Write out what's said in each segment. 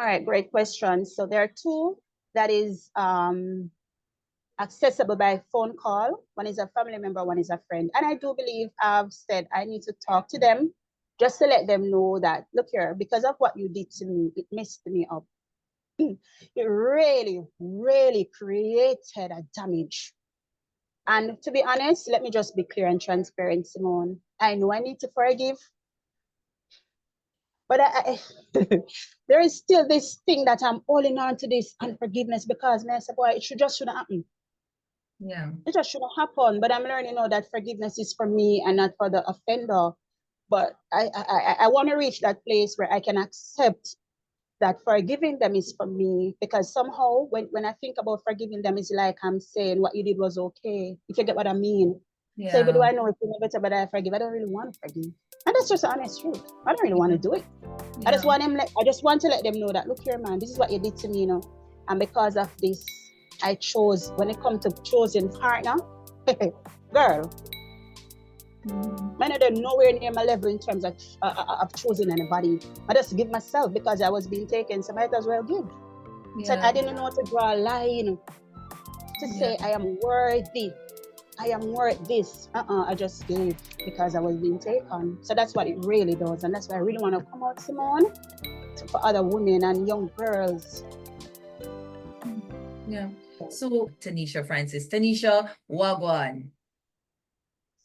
All right, great question. So there are two that is accessible by phone call. One is a family member, one is a friend. And I do believe I've said I need to talk to them just to let them know that, look here, because of what you did to me, it messed me up. It really, really created a damage. And to be honest, let me just be clear and transparent, Simone. I know I need to forgive, but there is still this thing that I'm holding on to, this unforgiveness, because man, I said, boy, shouldn't happen. Yeah. It just shouldn't happen. But I'm learning now that forgiveness is for me and not for the offender. But I want to reach that place where I can accept that forgiving them is for me, because somehow when I think about forgiving them, it's like I'm saying what you did was okay, if you get what I mean. So even though Yeah. I know it's better, but I forgive, I don't really want to forgive. And that's just the honest truth. I don't really want to do it. I just Yeah. want I just want to let them know that, look here, man, this is what you did to me, you know. And because of this, I chose, when it comes to choosing partner, girl, man, I don't nowhere near my level in terms of choosing anybody. I just give myself because I was being taken, so I might as well give. So I Yeah. didn't know how to draw a line to Yeah. say I am worthy. I am worth this. I just gave because I was being taken. So that's what it really does. And that's why I really want to come out, Simone, for other women and young girls. Yeah. So Tanisha Francis. Tanisha, wagwan.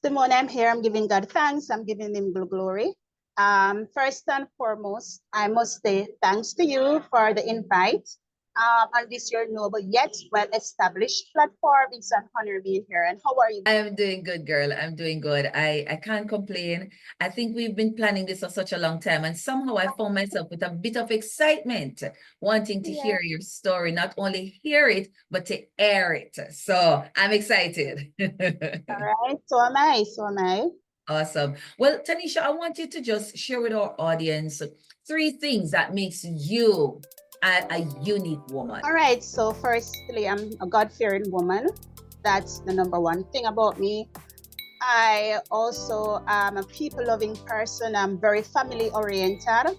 Simone, I'm here. I'm giving God thanks. I'm giving him glory. First and foremost, I must say thanks to you for the invite on this your noble yet well-established platform. It's an honor being here. And how are you? I'm doing good, girl. I'm doing good. I can't complain. I think we've been planning this for such a long time, and somehow I found myself with a bit of excitement, wanting to Yeah. hear your story, not only hear it, but to air it. So I'm excited. All right. So am I. So am I. Awesome. Well, Tanisha, I want you to just share with our audience three things that makes you a unique woman. All right. So firstly, I'm a God-fearing woman. That's the number one thing about me. I also am a people-loving person. I'm very family-oriented.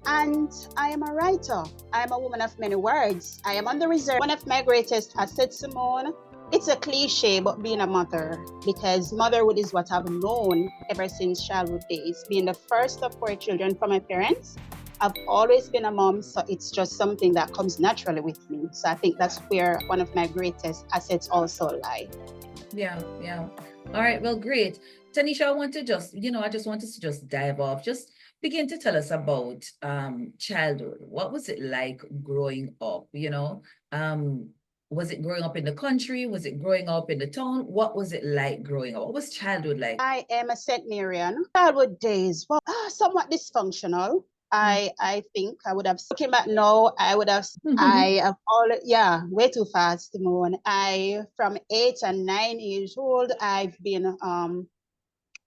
And I am a writer. I am a woman of many words. I am on the reserve. One of my greatest assets, Simone, it's a cliche, but being a mother, because motherhood is what I've known ever since childhood days. Being the first of four children from my parents, I've always been a mom, so it's just something that comes naturally with me. So I think that's where one of my greatest assets also lie. Yeah, yeah. All right, well, great. Tanisha, I want to just, I just want us to just dive off. Just begin to tell us about childhood. What was it like growing up? Was it growing up in the country? Was it growing up in the town? What was it like growing up? What was childhood like? I am a St. Marian. Childhood days, well, somewhat dysfunctional. I think I would have, looking back now, I have all, yeah, way too fast, Simone. From 8 and 9 years old, I've been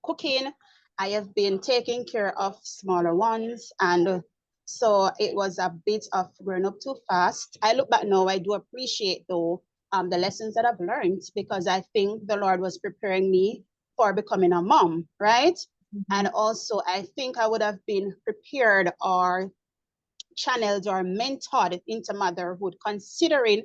cooking. I have been taking care of smaller ones. And so it was a bit of growing up too fast. I look back now, I do appreciate though the lessons that I've learned, because I think the Lord was preparing me for becoming a mom, right? And also, I think I would have been prepared or channeled or mentored into motherhood, considering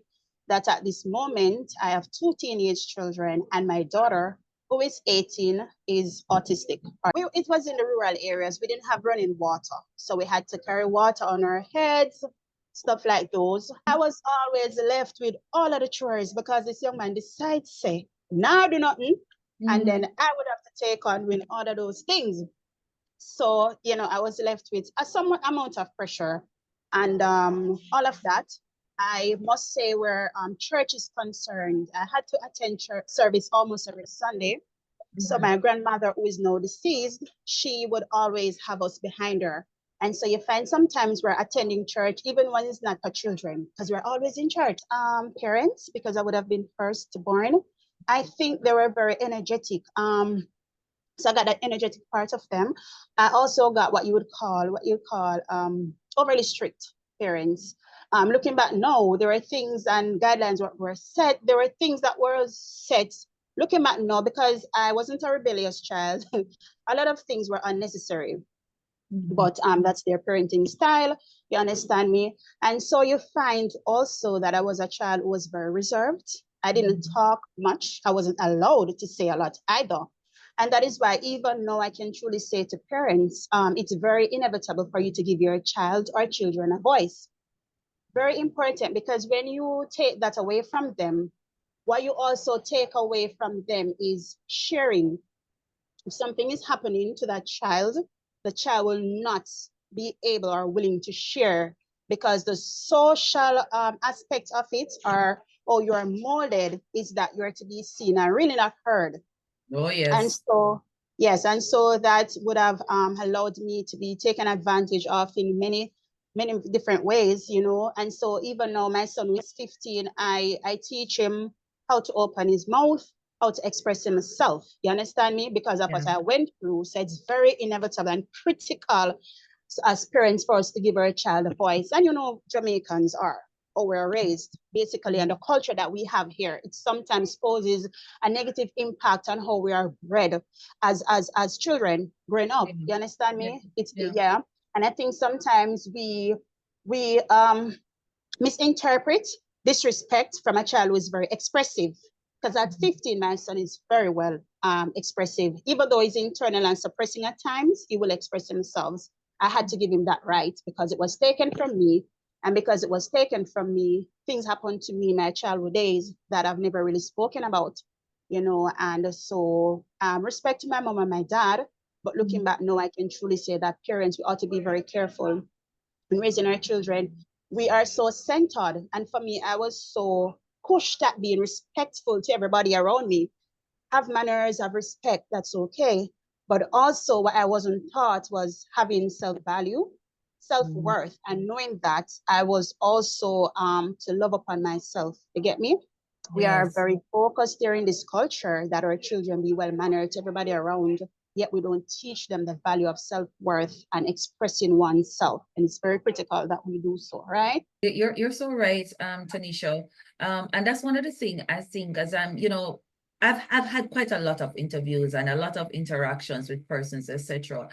that at this moment I have two teenage children and my daughter, who is 18, is autistic. It was in the rural areas. We didn't have running water, so we had to carry water on our heads, stuff like those. I was always left with all of the chores because this young man decides, say, now do nothing. And then I would have to take on with all of those things. So, I was left with a somewhat amount of pressure. And all of that, I must say, where church is concerned, I had to attend church service almost every Sunday. So my grandmother, who is now deceased, she would always have us behind her. And so you find sometimes we're attending church, even when it's not for children, because we're always in church. Parents, because I would have been first born, I think they were very energetic. So I got that energetic part of them. I also got what you call overly strict parents. Looking back now, there were things and guidelines were set. There were things that were set. Looking back now, because I wasn't a rebellious child, a lot of things were unnecessary. But that's their parenting style. You understand me? And so you find also that I was a child who was very reserved. I didn't talk much. I wasn't allowed to say a lot either. And that is why even now I can truly say to parents, it's very inevitable for you to give your child or children a voice. Very important, because when you take that away from them, what you also take away from them is sharing. If something is happening to that child, the child will not be able or willing to share, because the social aspect of it, or you are molded, is that you're to be seen and really not heard. Oh, And yes. so, yes, and so that would have allowed me to be taken advantage of in many different ways, you know. And so even now, my son who is 15, I teach him how to open his mouth, how to express himself. You understand me? Because of Yeah. what I went through. So it's very inevitable and critical as parents for us to give our child a voice. And you know, Jamaicans are, or we're raised basically, and the culture that we have here, it sometimes poses a negative impact on how we are bred as children growing up. You understand me? Yeah. And I think sometimes we misinterpret disrespect from a child who is very expressive. Because at 15, my son is very well expressive. Even though he's internal and suppressing at times, he will express himself. I had to give him that right, because it was taken from me. And because it was taken from me, things happened to me in my childhood days that I've never really spoken about, you know. And so respect to my mom and my dad. But looking back now, I can truly say that parents, we ought to be very careful in raising our children. We are so centered. And for me, I was so pushed at being respectful to everybody around me. Have manners, have respect, that's okay. But also, what I wasn't taught was having self-value, self-worth, and knowing that I was also to love upon myself. You get me? We are Yes. very focused here in this culture that our children be well mannered to everybody around, yet we don't teach them the value of self-worth and expressing oneself. And it's very critical that we do so, right? You're so right, Tanisha. And that's one of the things I think, as I'm, you know, I've had quite a lot of interviews and a lot of interactions with persons, etc.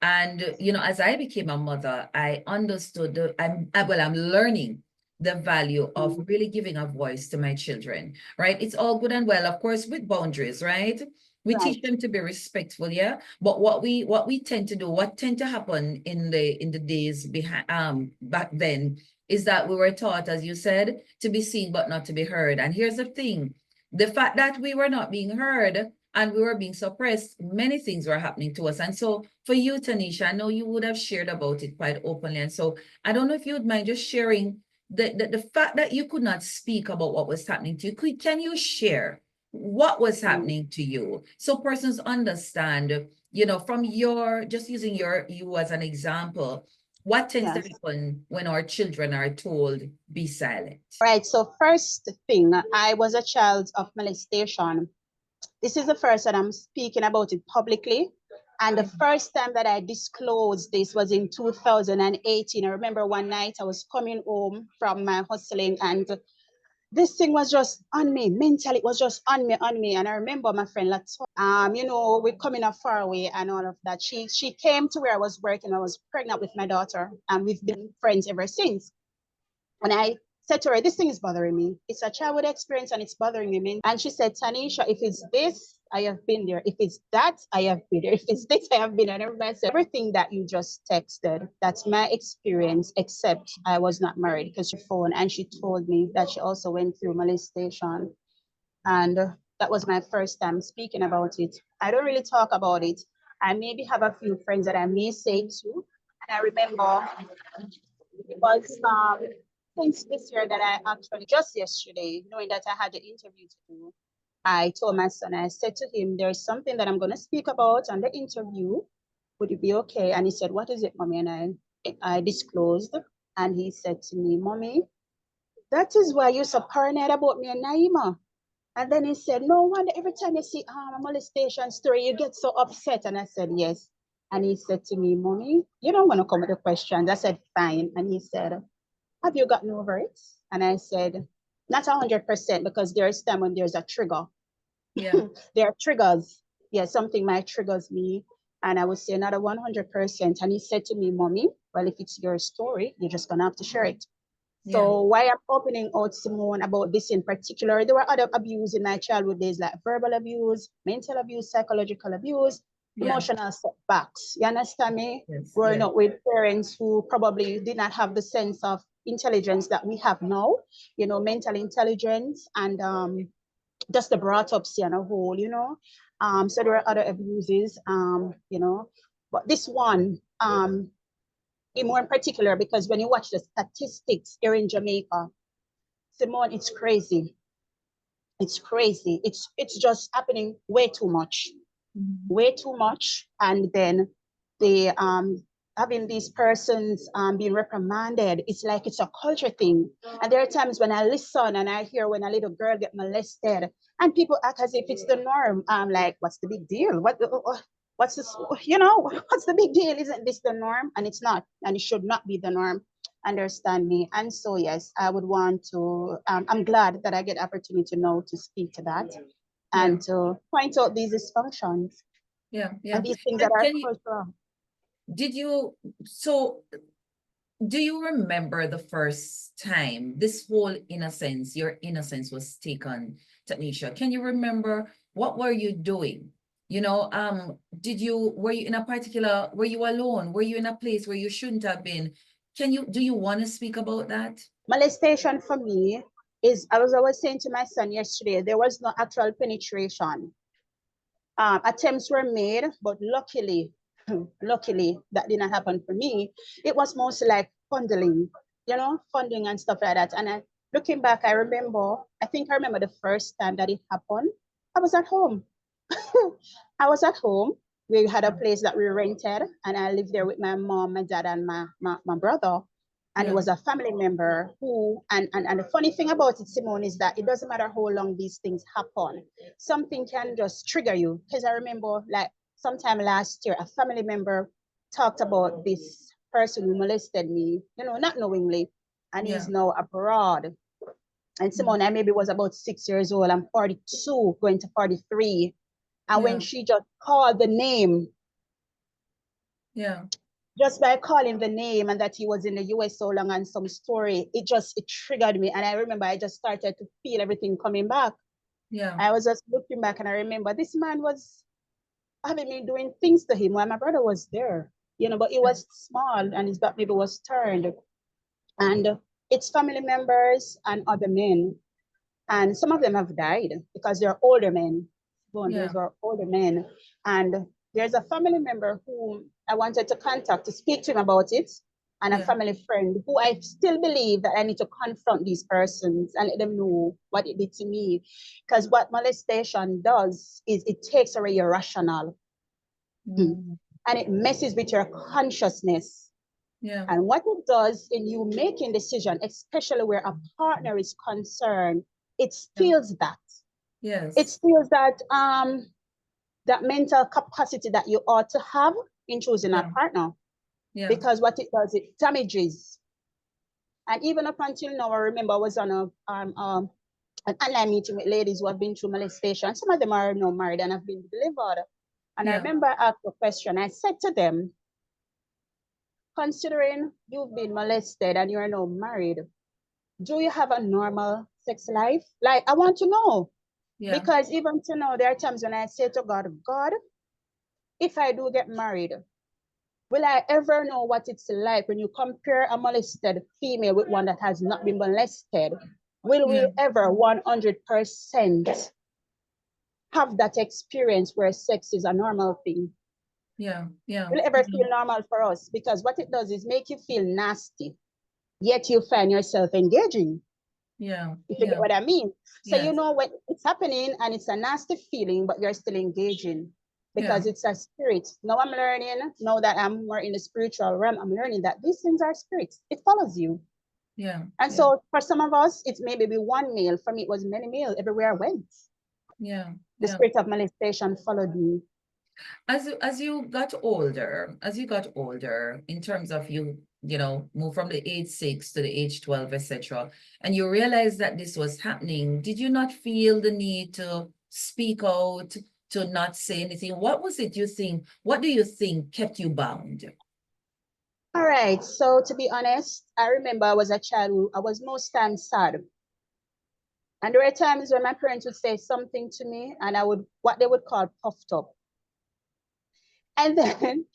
And you know, as I became a mother, I understood I'm learning the value of really giving a voice to my children, right? It's all good and well, of course, with boundaries, right? We teach them to be respectful, yeah. But what we tend to do, what tend to happen in the days behind back then, is that we were taught, as you said, to be seen but not to be heard. And here's the thing: the fact that we were not being heard and we were being suppressed, many things were happening to us. And so for you, Tanisha, I know you would have shared about it quite openly. And so I don't know if you would mind just sharing the fact that you could not speak about what was happening to you. Can you share what was happening to you, so persons understand, you know, from your, just using you as an example, what tends to happen when our children are told be silent? Right. So first thing, I was a child of molestation. This is the first that I'm speaking about it publicly. And the first time that I disclosed this was in 2018. I remember one night I was coming home from my hustling, and this thing was just on me mentally. It was just on me. And I remember my friend Latoya, you know, we're coming up far away and all of that. She came to where I was working. I was pregnant with my daughter, and we've been friends ever since. And I said to her, this thing is bothering me. It's a childhood experience and it's bothering me. And she said, Tanisha, if it's this, I have been there. If it's that, I have been there. If it's this, I have been there. And everybody said, everything that you just texted, that's my experience, except I was not married, because she phoned and she told me that she also went through molestation. And that was my first time speaking about it. I don't really talk about it. I maybe have a few friends that I may say to. And I remember it was since this year that I actually, just yesterday, knowing that I had the interview to do, I told my son, I said to him, there's something that I'm going to speak about on the interview. Would it be okay? And he said, what is it, mommy? And I disclosed. And he said to me, mommy, that is why you're so paranoid about me and Naima. And then he said, no wonder every time you see a molestation story, you get so upset. And I said, yes. And he said to me, mommy, you don't want to come with the questions. I said, fine. And he said, have you gotten over it? And I said, not 100%, because there's time when there's a trigger. Yeah. There are triggers. Yeah, something might triggers me. And I would say another 100%. And he said to me, Mommy, well, if it's your story, you're just going to have to share it. So why I'm opening out, Simone, about this in particular, there were other abuse in my childhood days, like verbal abuse, mental abuse, psychological abuse, emotional setbacks. You understand me? Yes. Growing up with parents who probably did not have the sense of intelligence that we have now, you know, mental intelligence and just the brought up on a whole, you know. So there are other abuses, you know, but this one, more in particular, because when you watch the statistics here in Jamaica, Simone, it's crazy. It's crazy. It's just happening way too much, way too much. And then the having these persons being reprimanded, it's like it's a culture thing. And there are times when I listen and I hear when a little girl get molested, and people act as if it's the norm. I'm like, what's the big deal? What's this? You know, what's the big deal? Isn't this the norm? And it's not, and it should not be the norm. Understand me? And so yes, I would want to. I'm glad that I get opportunity now to speak to that and to point out these dysfunctions. And these things that are cultural. Do you remember the first time this whole innocence, your innocence was taken, Tanisha? Can you remember what were you doing? You know, were you in a particular, were you alone? Were you in a place where you shouldn't have been? Do you want to speak about that? Molestation for me is, I was saying to my son yesterday, there was no actual penetration. Attempts were made, but luckily, luckily that didn't happen for me. It was mostly like fondling, you know, funding and stuff like that. And looking back, I think I remember the first time that it happened. I was at home. I was at home. We had a place that we rented, and I lived there with my mom, my dad, and my brother. And it was a family member who, and the funny thing about it, Simone, is that it doesn't matter how long these things happen. Something can just trigger you. Because I remember, like, sometime last year, a family member talked about this person who molested me, you know, not knowingly, and he's now abroad. And Simone, I maybe was about 6 years old. I'm 42, going to 43. And when she just called the name, just by calling the name and that he was in the US so long and some story, it triggered me. And I remember I just started to feel everything coming back. I was just looking back and I remember this man was having me doing things to him while my brother was there, you know, but he was small and his back maybe was turned. And it's family members and other men. And some of them have died because they're older men. Those were older men. And there's a family member who I wanted to contact to speak to him about it, and a family friend who I still believe that I need to confront these persons and let them know what it did to me. Because what molestation does is it takes away your rationale. And it messes with your consciousness. And what it does in you making decision, especially where a partner is concerned, it steals that. It steals that that mental capacity that you ought to have in choosing a partner. Because what it does, it damages. And even up until now, I remember I was on an online meeting with ladies who have been through molestation. Some of them are now married and have been delivered. And I remember I asked a question. I said to them, considering you've been molested and you're now married, do you have a normal sex life? Like, I want to know. Because even to know, there are times when I say to God, God, if I do get married, will I ever know what it's like when you compare a molested female with one that has not been molested? Will we ever 100% have that experience where sex is a normal thing? Will it ever feel normal for us? Because what it does is make you feel nasty, yet you find yourself engaging. If you get what I mean. So you know when it's happening and it's a nasty feeling, but you're still engaging because it's a spirit. Now I'm learning, now that I'm more in the spiritual realm, I'm learning that these things are spirits. It follows you. And so for some of us, it's maybe one male. For me, it was many male everywhere I went. The spirit of molestation followed me. As you got older, in terms of you know, move from the age 6 to the age 12, etc., and you realized that this was happening, did you not feel the need to speak out, to not say anything? What was it you think, what do you think kept you bound? All right. So to be honest, I remember I was a child who I was most times sad. And there were times when my parents would say something to me and I would, what they would call puffed up. And then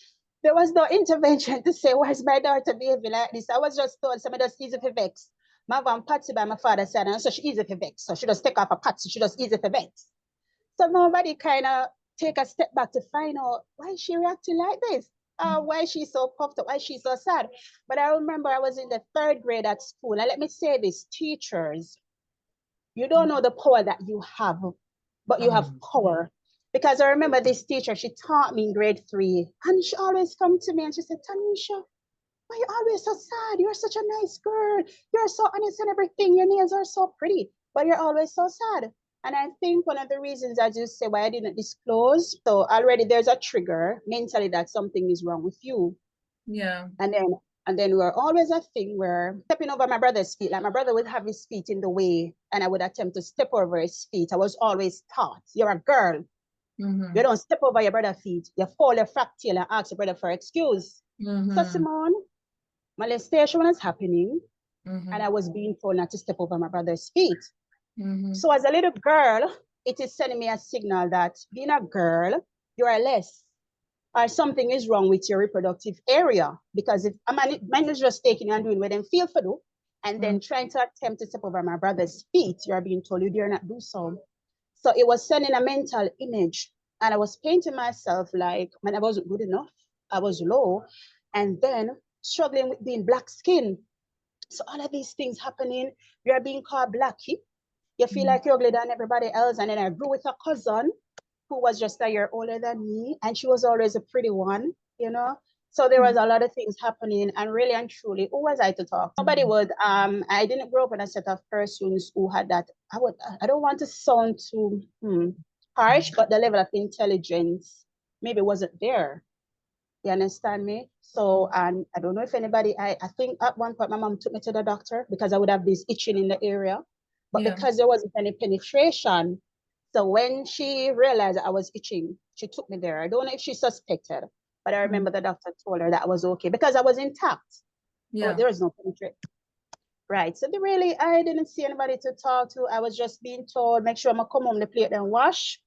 there was no intervention to say, why is my daughter behaving like this? I was just told somebody just easy for vex. My van patsy by my father said, and so she easy for vex. So she just take off a patsy, she just easy for vex. So nobody kind of take a step back to find out why is she reacting like this? Why is she so puffed up? Why is she so sad? But I remember I was in the 3rd grade at school. And let me say this, teachers, you don't know the power that you have, but you have power. Because I remember this teacher, she taught me in grade 3, and she always come to me and she said, Tanisha, why are you always so sad? You're such a nice girl. You're so honest and everything. Your nails are so pretty, but you're always so sad. And I think one of the reasons, as you say, why I didn't disclose, so already there's a trigger mentally that something is wrong with you. Yeah. And then we're always a thing where stepping over my brother's feet, like my brother would have his feet in the way and I would attempt to step over his feet. I was always taught, you're a girl. You don't step over your brother's feet. You fall your fractal and ask your brother for excuse. So Simone, molestation was happening and I was being told not to step over my brother's feet. So as a little girl, it is sending me a signal that being a girl, you are less, or something is wrong with your reproductive area. Because if a man is just taking and doing what them feel for do, and then trying to attempt to step over my brother's feet, you are being told you dare not do so. So it was sending a mental image. And I was painting myself like, man, I wasn't good enough. I was low. And then struggling with being black skin. So all of these things happening, you are being called blacky. You feel like you're uglier than everybody else. And then I grew with a cousin who was just a year older than me, and she was always a pretty one, you know. So there was a lot of things happening, and really and truly, who was I to talk? Nobody would. I didn't grow up in a set of persons who had that. I don't want to sound too harsh, but the level of intelligence maybe wasn't there. You understand me? So, and I don't know if anybody, I think at one point my mom took me to the doctor because I would have this itching in the area. But because there wasn't any penetration, so when she realized I was itching, she took me there. I don't know if she suspected, but I remember the doctor told her that I was okay because I was intact. Yeah. There was no penetration. Right. So I didn't see anybody to talk to. I was just being told, make sure I'm come home, the plate and wash.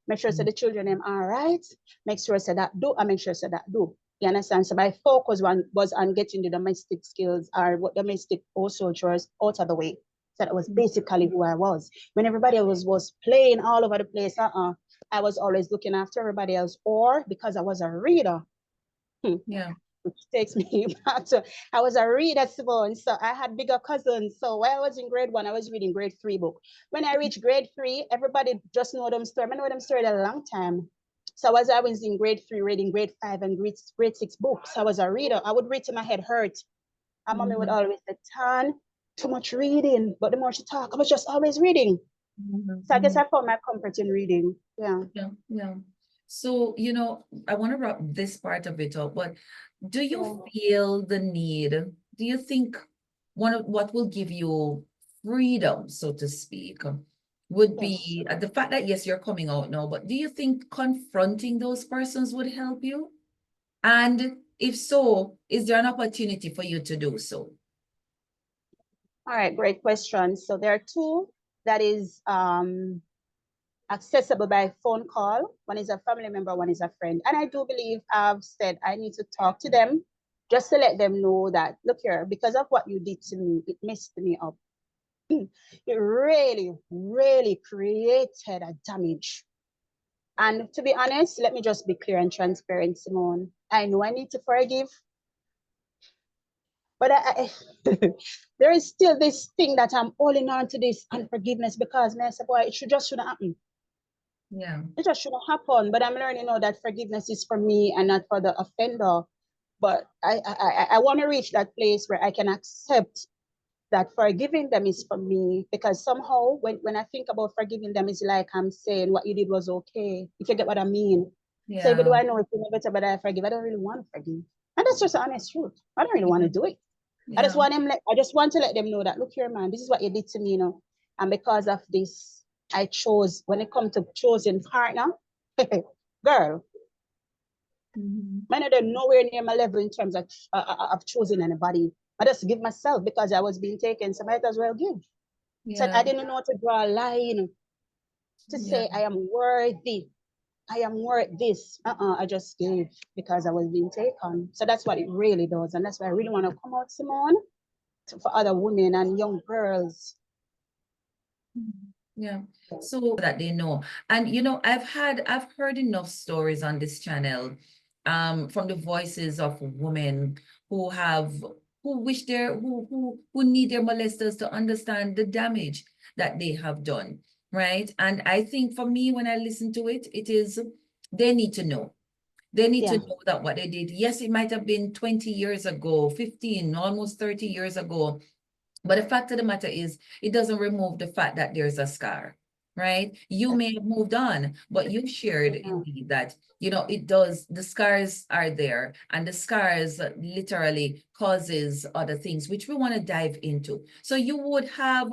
Make sure the children them all right. Make sure I said that do, and make sure I said that do. You understand? So my focus was on getting the domestic skills or what domestic household chores out of the way. So that was basically who I was. When everybody else was playing all over the place, I was always looking after everybody else. Or because I was a reader. Yeah. Which takes me back to, I was a reader, Simone. So I had bigger cousins. So while I was in grade 1, I was reading grade 3 book. When I reached grade 3, everybody just know them story. I know them story a long time. So as I was in grade 3, reading grade 5 and grade 6 books, I was a reader. I would read till my head hurt. And mommy would always say, Tan, too much reading. But the more she talked, I was just always reading. So I guess I found my comfort in reading. Yeah. Yeah. So, I want to wrap this part of it up, but do you feel the need? Do you think what will give you freedom, so to speak, would be the fact that, yes, you're coming out now, but do you think confronting those persons would help you? And if so, is there an opportunity for you to do so? All right, great question. So there are two that is accessible by phone call. One is a family member, one is a friend. And I do believe I've said I need to talk to them just to let them know that, look here, because of what you did to me, it messed me up. It really, really created a damage. And to be honest, let me just be clear and transparent, Simone. I know I need to forgive, but there is still this thing that I'm holding on to, this unforgiveness, because man, I said, boy, it shouldn't happen. Yeah. It just shouldn't happen. But I'm learning now that forgiveness is for me and not for the offender. But I want to reach that place where I can accept that forgiving them is for me, because somehow when I think about forgiving them, it's like I'm saying what you did was okay, if you get what I mean. Yeah. So even though I know it's better, but I forgive, I don't really want to forgive. And that's just the honest truth. I don't really want to do it. I just want to let them know that, look here, man, this is what you did to me, And because of this, I chose, when it comes to choosing partner, Girl, Mm-hmm. I don't nowhere near my level in terms of choosing anybody. I just give myself because I was being taken, so I might as well give. So I Yeah. didn't know how to draw a line to Yeah. say I am worthy. I am worth this. I just gave because I was being taken. So that's what it really does. And that's why I really want to come out, Simone, for other women and young girls. Yeah. So that they know. And you know, I've heard enough stories on this channel from the voices of women who have who wish their who need their molesters to understand the damage that they have done, right? And I think for me, when I listen to it, it is they need to know. They need to Yeah. know that what they did, yes, it might have been 20 years ago, 15, almost 30 years ago. But the fact of the matter is, it doesn't remove the fact that there's a scar, right? You may have moved on, but you shared Yeah. indeed that, you know, it does, the scars are there, and the scars literally causes other things, which we want to dive into. So you would have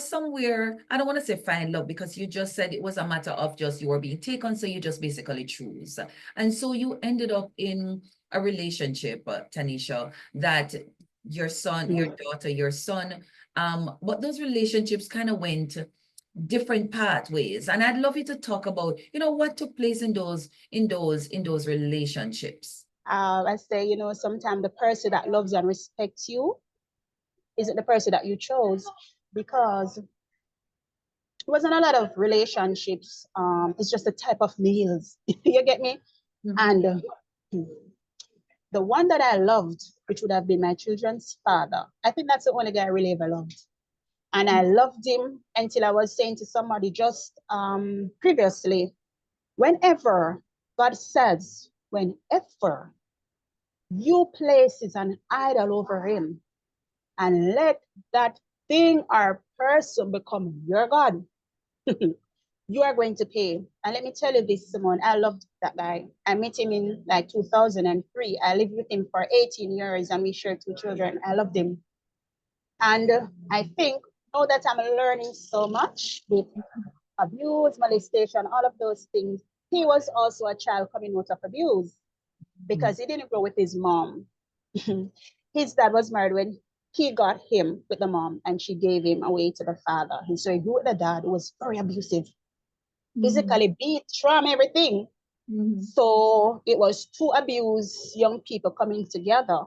somewhere, I don't want to say find love, because you just said it was a matter of just you were being taken, so you just basically choose. And so you ended up in a relationship, Tanisha, that your son, your daughter, your son, but those relationships kind of went different pathways. And I'd love you to talk about, you know, what took place in those relationships. I say, sometimes the person that loves and respects you isn't the person that you chose because it wasn't a lot of relationships. It's just a type of meals. You get me? Mm-hmm. And the one that I loved, which would have been my children's father, I think that's the only guy I really ever loved. And I loved him until I was saying to somebody just previously, whenever God says, whenever you places an idol over him and let that thing or person become your God, you are going to pay. And let me tell you this, Simone, I loved that guy. I met him in like 2003. I lived with him for 18 years and we shared 2 children. I loved him. And I think now that I'm learning so much with abuse, molestation, all of those things, he was also a child coming out of abuse because he didn't grow with his mom. His dad was married when he got him with the mom and she gave him away to the father. And so he grew with the dad who was very abusive, physically beat, trauma, everything. Mm-hmm. So it was two abused young people coming together.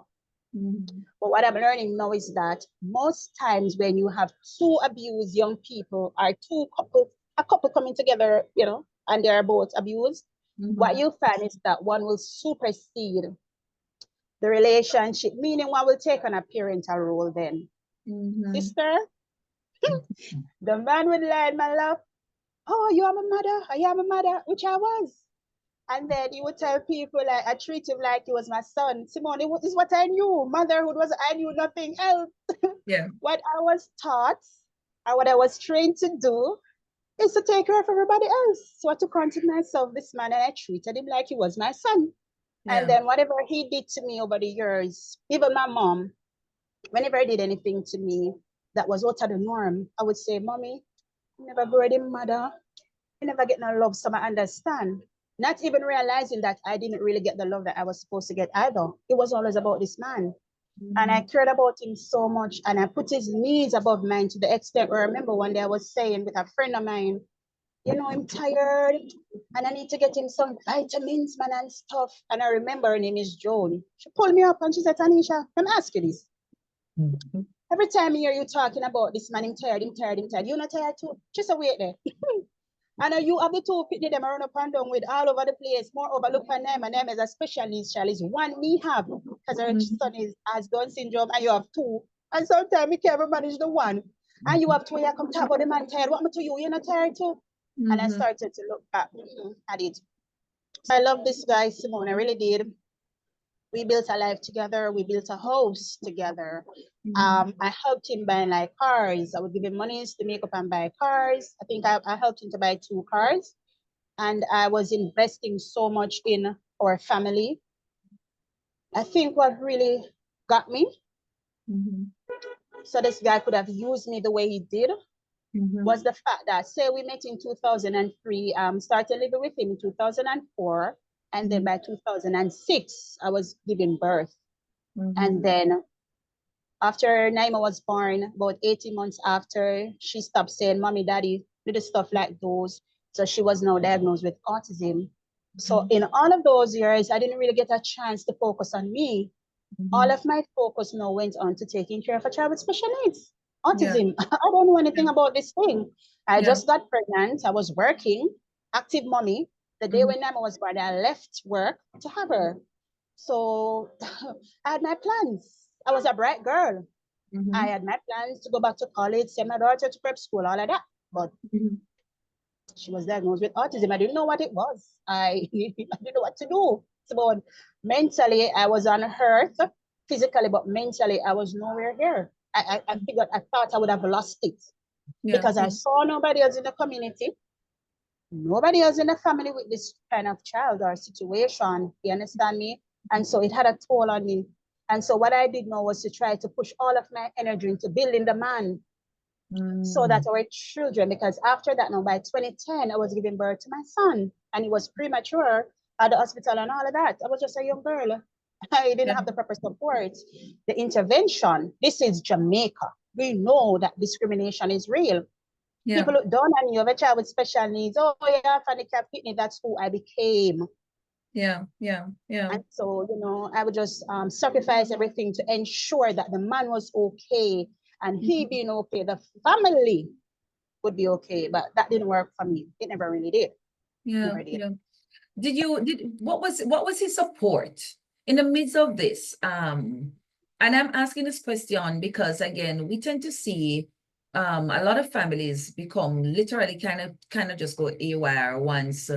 Mm-hmm. But what I'm learning now is that most times when you have two abused young people or a couple coming together, and they're both abused, what you find is that one will supersede the relationship, meaning one will take on a parental role then. Mm-hmm. Sister, the man would lie in my lap. Oh, you are my mother. I am a mother, which I was. And then he would tell people like I treat him like he was my son. Simone, this is what I knew. Motherhood was I knew nothing else. Yeah. What I was taught or what I was trained to do is to take care of everybody else. So I took on to myself this man and I treated him like he was my son. And Yeah. then whatever he did to me over the years, even my mom, whenever he did anything to me that was out of the norm, I would say, Mommy, you never brought him, mother. You never get no love, so I understand. Not even realizing that I didn't really get the love that I was supposed to get either. It was always about this man. And I cared about him so much and I put his needs above mine to the extent where I remember one day I was saying with a friend of mine, I'm tired and I need to get him some vitamins, man, and stuff. And I remember her name is Joan. She pulled me up and she said, Tanisha, let me ask you this. Every time I hear you talking about this man, him tired, him tired, him tired. You're not tired too? Just a wait there. And you have the two pitney them around up and down with all over the place. Moreover, look for them and them as a specialist, Charlie. One me have because her son has Down syndrome and you have two. And sometimes we can't manage the one. And you have two, you come talk about the man tired. What happened to you? You're not tired too? And I started to look back at it. So I love this guy, Simone. I really did. We built a life together. We built a house together. I helped him buy like cars. I would give him monies to make up and buy cars. I think I helped him to buy 2 cars. And I was investing so much in our family. I think what really got me, so this guy could have used me the way he did, was the fact that, say we met in 2003, started living with him in 2004, and then by 2006, I was giving birth. And then after Naima was born, about 18 months after, she stopped saying, Mommy, Daddy, little stuff like those. So she was now diagnosed with autism. So in all of those years, I didn't really get a chance to focus on me. All of my focus now went on to taking care of a child with special needs, autism. I don't know anything about this thing. I just got pregnant. I was working, active mommy. The day when Naima was born, I left work to have her. So I had my plans. I was a bright girl. I had my plans to go back to college, send my daughter to prep school, all of that. But she was diagnosed with autism. I didn't know what it was. I didn't know what to do. So mentally, I was on earth, physically, but mentally, I was nowhere here. I figured, I thought I would have lost it because I saw nobody else in the community, nobody else in the family with this kind of child or situation. You understand me? And so it had a toll on me. And so what I did now was to try to push all of my energy into building the man so that our children, because after that now by 2010, I was giving birth to my son and he was premature at the hospital and all of that. I was just a young girl. I didn't have the proper support. The intervention, this is Jamaica. We know that discrimination is real. People look down on you, have a child with special needs. Oh, yeah, handicap kidney, that's who I became. And so, you know, I would just sacrifice everything to ensure that the man was okay and he being okay, the family would be okay. But that didn't work for me. It never really did. Never did. What was his support in the midst of this? And I'm asking this question because again, we tend to see a lot of families become literally kind of just go AWOL once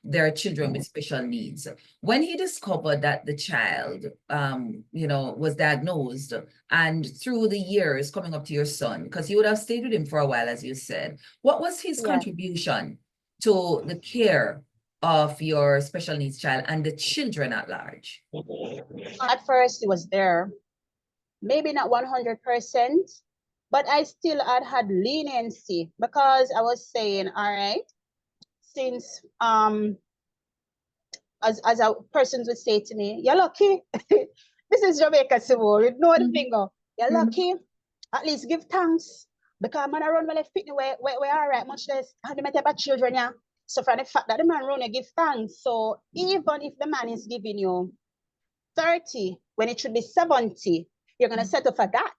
there are children with special needs. When he discovered that the child, you know, was diagnosed, and through the years coming up to your son, because you would have stayed with him for a while, as you said, what was his contribution to the care of your special needs child and the children at large? At first, it was there, maybe not 100%, but I still had leniency because I was saying, all right, since as a person would say to me, you're lucky. This is Jamaica, Simone. You know the finger. You're lucky. At least give thanks. Because man around my left fit we all right, much less how they might have children, yeah. So from the fact that the man run, you give thanks. So even if the man is giving you 30 when it should be 70, you're gonna settle for that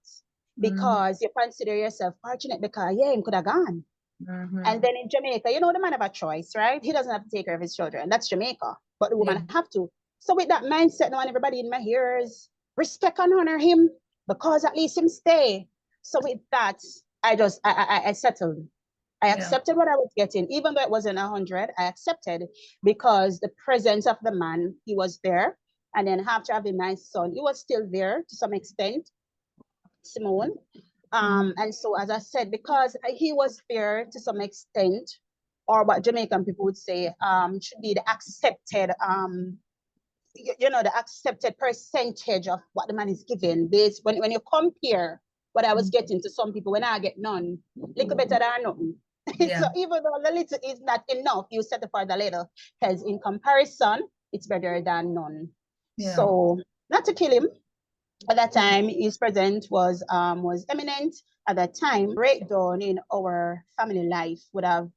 because you consider yourself fortunate because he could have gone. And then in Jamaica, you know, the man have a choice, right? He doesn't have to take care of his children. That's Jamaica. But the woman have to. So with that mindset now, and everybody in my ears, respect and honor him because at least him stay. So with that, I settled. I accepted what I was getting, even though it wasn't 100. I accepted because the presence of the man, he was there. And then after having my son, he was still there to some extent, Simone. And so, as I said, because he was there to some extent, or what Jamaican people would say, should be the accepted, you know, the accepted percentage of what the man is giving. Based when you compare what I was getting to some people, when I get none, little better than nothing. So even though the little is not enough, you settle for the little, because in comparison, it's better than none. So not to kill him. At that time, his presence was eminent. At that time, breakdown in our family life would have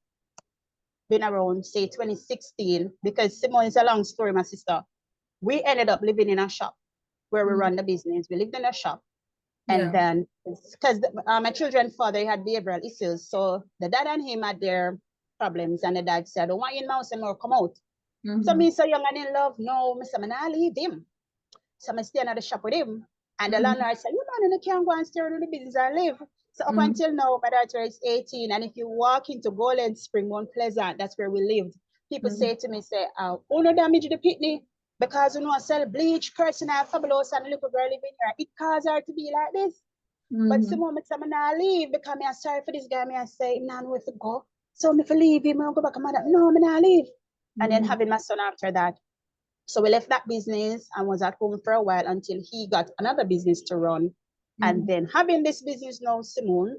been around, say, 2016, because Simone, is a long story, my sister. We ended up living in a shop where we run the business. We lived in a shop. And then, because my children's father had behavioral issues, so the dad and him had their problems, and the dad said, I don't want you in the house anymore, come out. So me so young and in love, no, I said, I leave him. So I stay in the shop with him. And the landlord said, you man, you can't go and stay in the business and live. So up until now, my daughter is 18. And if you walk into Golden Spring, Mount Pleasant, that's where we lived. People say to me, say, oh, no damage the pitney. Because you know, I sell bleach, cursing our fabulous and a little girl living here. It caused her to be like this. But some moments I'm not leave because I'm sorry for this guy. I say, no, I know where to go. So if I leave him, I'll go back and mother. No, I'm not leave. And then having my son after that. So we left that business and was at home for a while until he got another business to run. And then having this business now, Simone,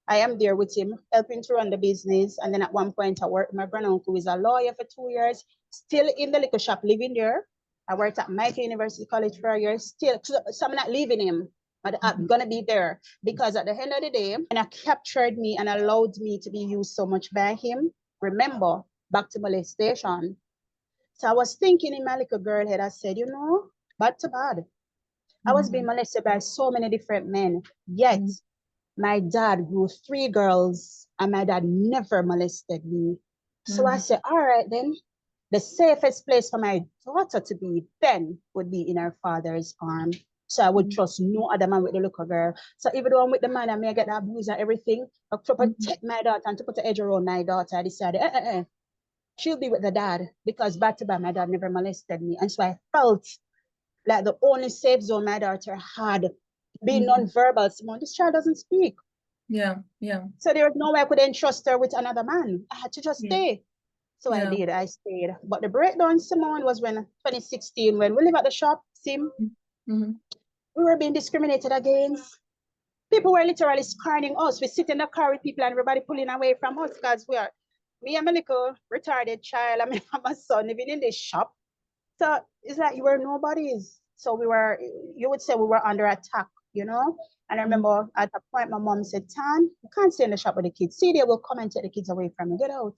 I am there with him, helping to run the business. And then at one point, I worked with my granduncle, who is a lawyer for 2 years, still in the liquor shop, living there. I worked at Michael University College for a year, still. So I'm not leaving him, but I'm going to be there. Because at the end of the day, and it captured me and allowed me to be used so much by him, remember, back to molestation. So I was thinking in my little girl head, I said, you know, bad to bad. I was being molested by so many different men, yet my dad grew 3 girls and my dad never molested me. So I said, all right, then the safest place for my daughter to be then would be in her father's arm. So I would trust no other man with the little girl. So even though I'm with the man, I may get the abuse and everything, but to protect my daughter and to put the edge around my daughter, I decided, she'll be with the dad, because back to back, my dad never molested me. And so I felt like the only safe zone my daughter had, being non-verbal. Simone, this child doesn't speak. Yeah. So there was no way I could entrust her with another man. I had to just stay. So I did, I stayed. But the breakdown, Simone, was when 2016, when we live at the shop, Sim, we were being discriminated against. People were literally scorning us. We sit in the car with people and everybody pulling away from us because we are, me and my little retarded child, I mean, my son living in this shop. So it's like you were nobodies. So we were, you would say we were under attack, you know? And I remember at a point, my mom said, Tan, you can't stay in the shop with the kids. See, they will come and take the kids away from you. Get out.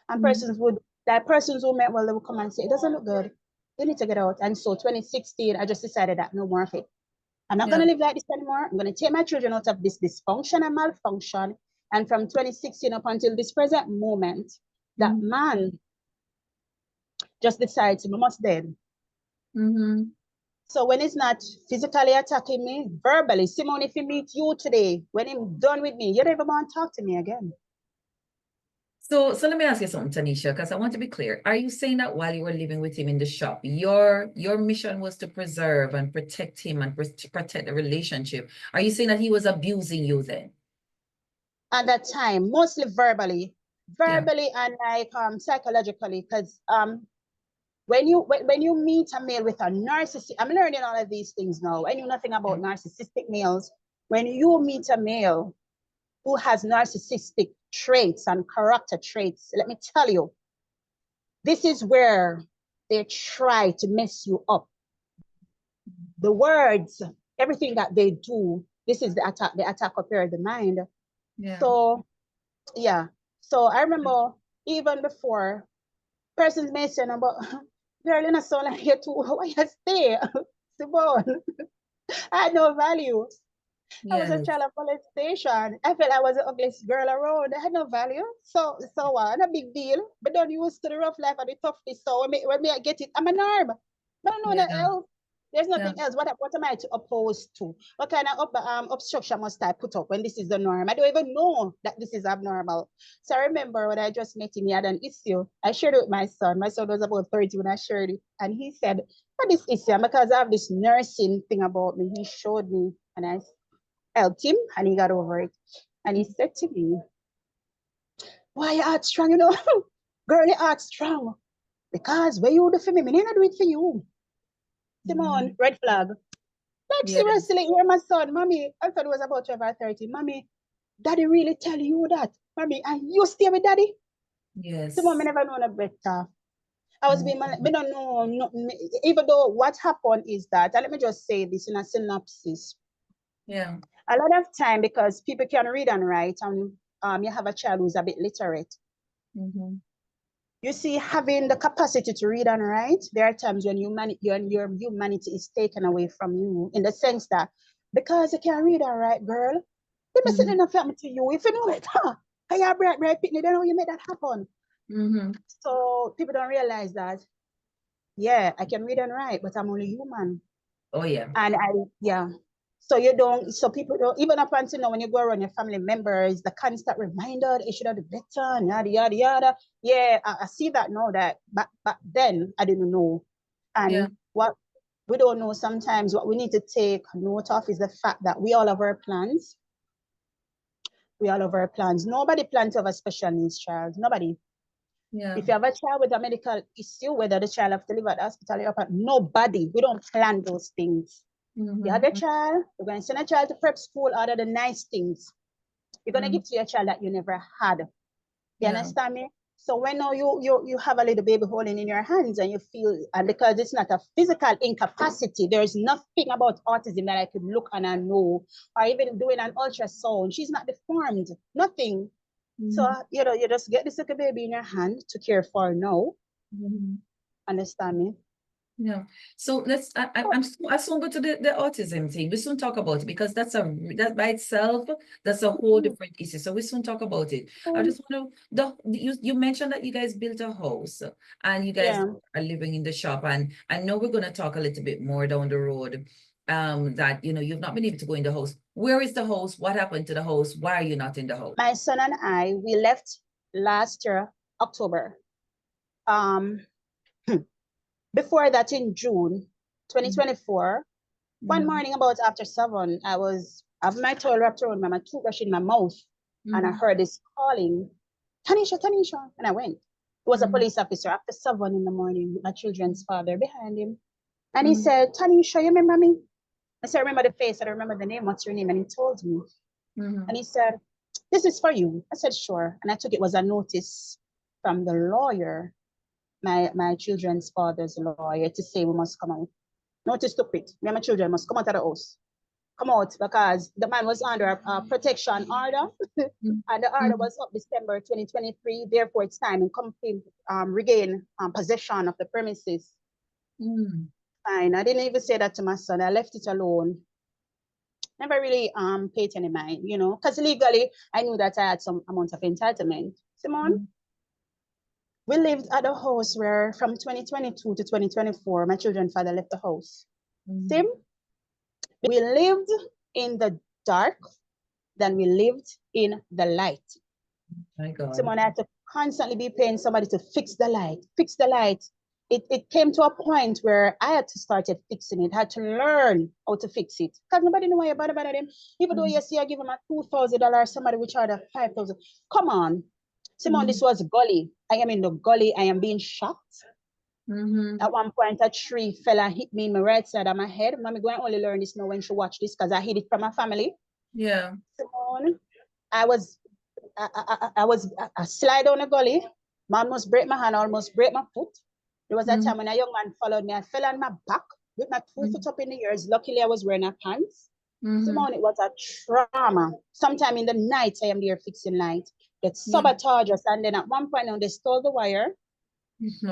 And persons who met well, they would come and say, it doesn't look good. You need to get out. And so 2016, I just decided that no more of it. I'm not going to live like this anymore. I'm going to take my children out of this dysfunction and malfunction. And from 2016 up until this present moment, that man just decides he must dead. So when he's not physically attacking me, verbally, Simone, if he meet you today, when he's done with me, you don't even want to talk to me again. So let me ask you something, Tanisha, because I want to be clear. Are you saying that while you were living with him in the shop, your mission was to preserve and protect him and protect the relationship? Are you saying that he was abusing you then? At that time, mostly verbally and like psychologically, because when you meet a male with a narcissist, I'm learning all of these things now. I knew nothing about narcissistic males. When you meet a male who has narcissistic traits and character traits, let me tell you, this is where they try to mess you up. The words, everything that they do, this is the attack of the mind. So I remember even before, persons may say, no, but girl, you're not so like you too. Why you stay? Simone, I had no value. I was a child of molestation. I felt I was the ugliest girl around. I had no value. So what? Not a big deal. But don't used to the rough life and the toughness. So when I get it, I'm an arm. But I know nothing else. There's nothing else. What am I to oppose to? What kind of obstruction must I put up when this is the norm? I don't even know that this is abnormal. So I remember when I just met him, he had an issue. I shared it with my son. My son was about 30 when I shared it. And he said, what is issue? And because I have this nursing thing about me, he showed me and I helped him and he got over it. And he said to me, why you act strong, you know? Girl, you act strong. Because when you do for me, I not do it for you. Simone, red flag. Like seriously, you're my son, mommy. I thought it was about 12 or 30. Mommy, daddy really tell you that? Mommy, and you stay with daddy? Yes. Simone, I never known a better. I was being, I don't know, even though what happened is that, and let me just say this in a synopsis. Yeah. A lot of time, because people can read and write, and you have a child who's a bit literate. You see, having the capacity to read and write, there are times when your humanity is taken away from you, in the sense that because you can read and write, girl, they must say enough happen to you. If you know it, I have bright pitney, then how you make that happen? So people don't realize that, yeah, I can read and write, but I'm only human. Oh yeah. And so people don't, even up until now, when you go around your family members, the constant reminder, you should have the better, and yada, yada, yada. Yeah, I see that now, that back then I didn't know. And what we don't know sometimes, what we need to take note of is the fact that we all have our plans. We all have our plans. Nobody plans to have a special needs child. Nobody. Yeah. If you have a child with a medical issue, whether the child have to live at the hospital, nobody. We don't plan those things. You have a child, we're going to send a child to prep school, all of the nice things. You're gonna give to your child that you never had. You Yeah. understand me? So when now you have a little baby holding in your hands and you feel, and because it's not a physical incapacity, there's nothing about autism that I could look and I know, or even doing an ultrasound, she's not deformed, nothing. So, you know, you just get this little baby in your hand to care for now. Understand me? Yeah. So let's. I soon go to the autism thing. We soon talk about it because that by itself that's a whole different issue. So we soon talk about it. I just want to you mentioned that you guys built a house and you guys are living in the shop, and I know we're gonna talk a little bit more down the road. That you know you've not been able to go in the house. Where is the house? What happened to the house? Why are you not in the house? My son and I, we left last year, October. Before that, in June 2024, one morning about after 7, I was having my towel wrapped around my toothbrush in my mouth, and I heard this calling, Tanisha, Tanisha, and I went. It was a police officer after 7 in the morning with my children's father behind him. And he said, Tanisha, you remember me? I said, I remember the face, I don't remember the name, what's your name? And he told me. And he said, this is for you. I said, sure. And I took it was a notice from the lawyer, my children's father's lawyer, to say we must come out. Notice to quit. Me and my children must come out of the house. Come out because the man was under a protection order. And the order was up December 2023. Therefore, it's time and complete regain possession of the premises. Fine. I didn't even say that to my son. I left it alone. Never really paid any mind, you know, because legally I knew that I had some amount of entitlement. Simone, we lived at a house where from 2022 to 2024, my children's father left the house. Sim, we lived in the dark, then we lived in the light. My God. Simone, I had to constantly be paying somebody to fix the light, fix the light. It came to a point where I had to start fixing it, had to learn how to fix it. Because nobody knew why about them. Even though you see I give them a $2,000, somebody will charge a $5,000. Come on. Simone, this was gully. I am in the gully. I am being shot. At one point, a tree fell and hit me in my right side of my head. Mommy going to only learn this now when she watch this because I hid it from my family. Yeah. Simone, I slide down the gully. Man almost break my hand, almost break my foot. There was a time when a young man followed me. I fell on my back with my 2 foot up in the air. Luckily, I was wearing a pants. Simone, it was a trauma. Sometime in the night, I am there fixing light. Get sabotage us. And then at one point, they stole the wire.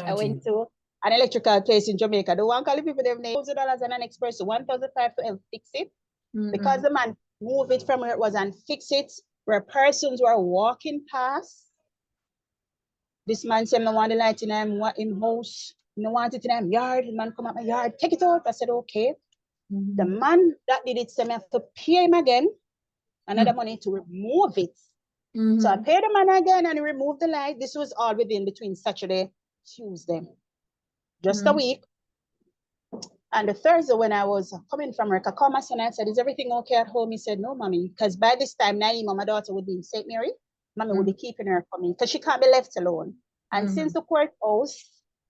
I went to an electrical place in Jamaica. The one calling people, they've named $1,000 and an express, $1,500 to help fix it. Because the man moved it from where it was and fix it, where persons were walking past. This man said, I want the light in house. I want it in him yard. The man come out my yard, take it out. I said, okay. The man that did it said, I have to pay him again, another money to remove it. So I paid the man again and he removed the light. This was all between Saturday, Tuesday. Just a week. And the Thursday when I was coming from work, I called my son and I said, is everything okay at home? He said, no, mommy. Because by this time, Naima, my daughter, would be in St. Mary. Mommy would be keeping her for me because she can't be left alone. And since the court house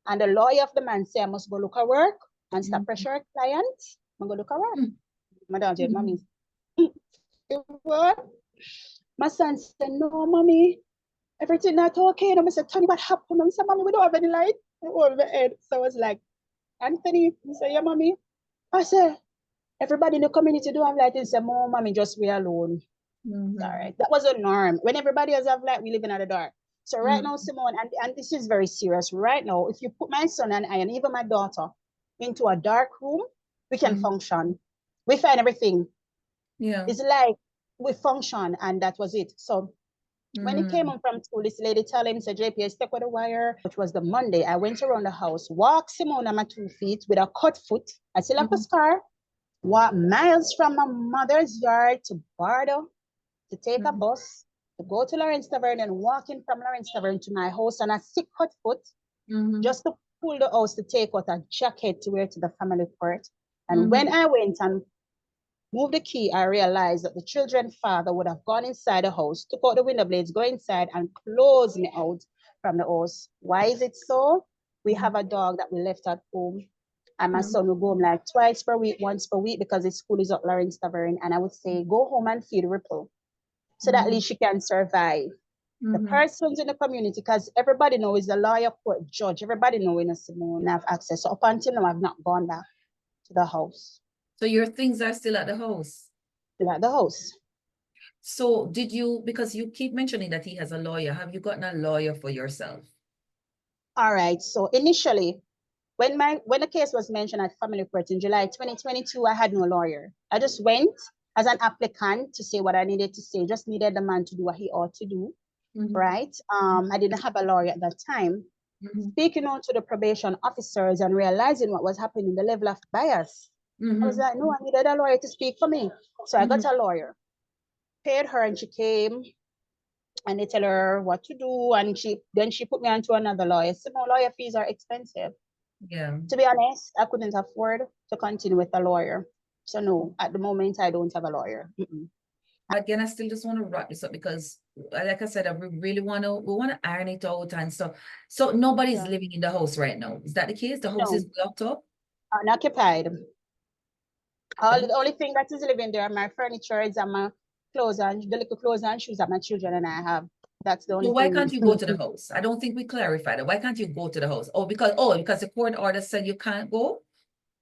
and the lawyer of the man said I must go look at work and stop pressure client, I'm going to look at work. My daughter, mommy. My son said, no, mommy, everything not okay. And I said, Tony, what happened? I said, mommy, we don't have any light over the head. So I was like, Anthony, he said, yeah, mommy. I said, everybody in the community do have light. He said, no, mommy, just we alone. All right. That was a norm. When everybody else have light, we live in the dark. So right now, Simone, and this is very serious. Right now, if you put my son and I and even my daughter into a dark room, we can function. We find everything. Yeah. It's like we function, and that was it. So when he came home from school, this lady told him, said, JP, I stuck with the wire, which was the Monday. I went around the house, walked Simone on my 2 feet with a cut foot. I still have a scar. Walked miles from my mother's yard to Bardo to take a bus to go to Lawrence Tavern and walking from Lawrence Tavern to my house on a sick cut foot just to pull the house to take out a jacket to wear to the family court. And when I went and moved the key, I realized that the children's father would have gone inside the house, took out the window blades, go inside and close me out from the house. Why is it so? We have a dog that we left at home. And my son will go home like twice per week, once per week, because his school is at Lawrence Tavern. And I would say, go home and feed Ripple. so that at least she can survive. The persons in the community, because everybody knows the lawyer, court, judge, everybody knows Simone have access. So up until now, I've not gone back to the house. So your things are still at the house? Still at the house. So did you, because you keep mentioning that he has a lawyer, have you gotten a lawyer for yourself? All right. So initially, when the case was mentioned at family court in July 2022, I had no lawyer. I just went as an applicant to say what I needed to say, just needed the man to do what he ought to do. Right? I didn't have a lawyer at that time. Speaking on to the probation officers and realizing what was happening, the level of bias, I was like, no, I needed a lawyer to speak for me. So I got a lawyer, paid her, and she came and they tell her what to do. And then she put me onto another lawyer. So no, lawyer fees are expensive. Yeah. To be honest, I couldn't afford to continue with a lawyer. So no, at the moment, I don't have a lawyer. Again, I still just want to wrap this up because, like I said, we really want to iron it out and stuff. So nobody's living in the house right now. Is that the case? The house is locked up? Unoccupied. The only thing that is living there are my furniture and my clothes and the little clothes and shoes that my children and I have. That's the only Why thing. can't you go to the house? I don't think we clarified it. Why can't you go to the house? Because the court order said you can't go?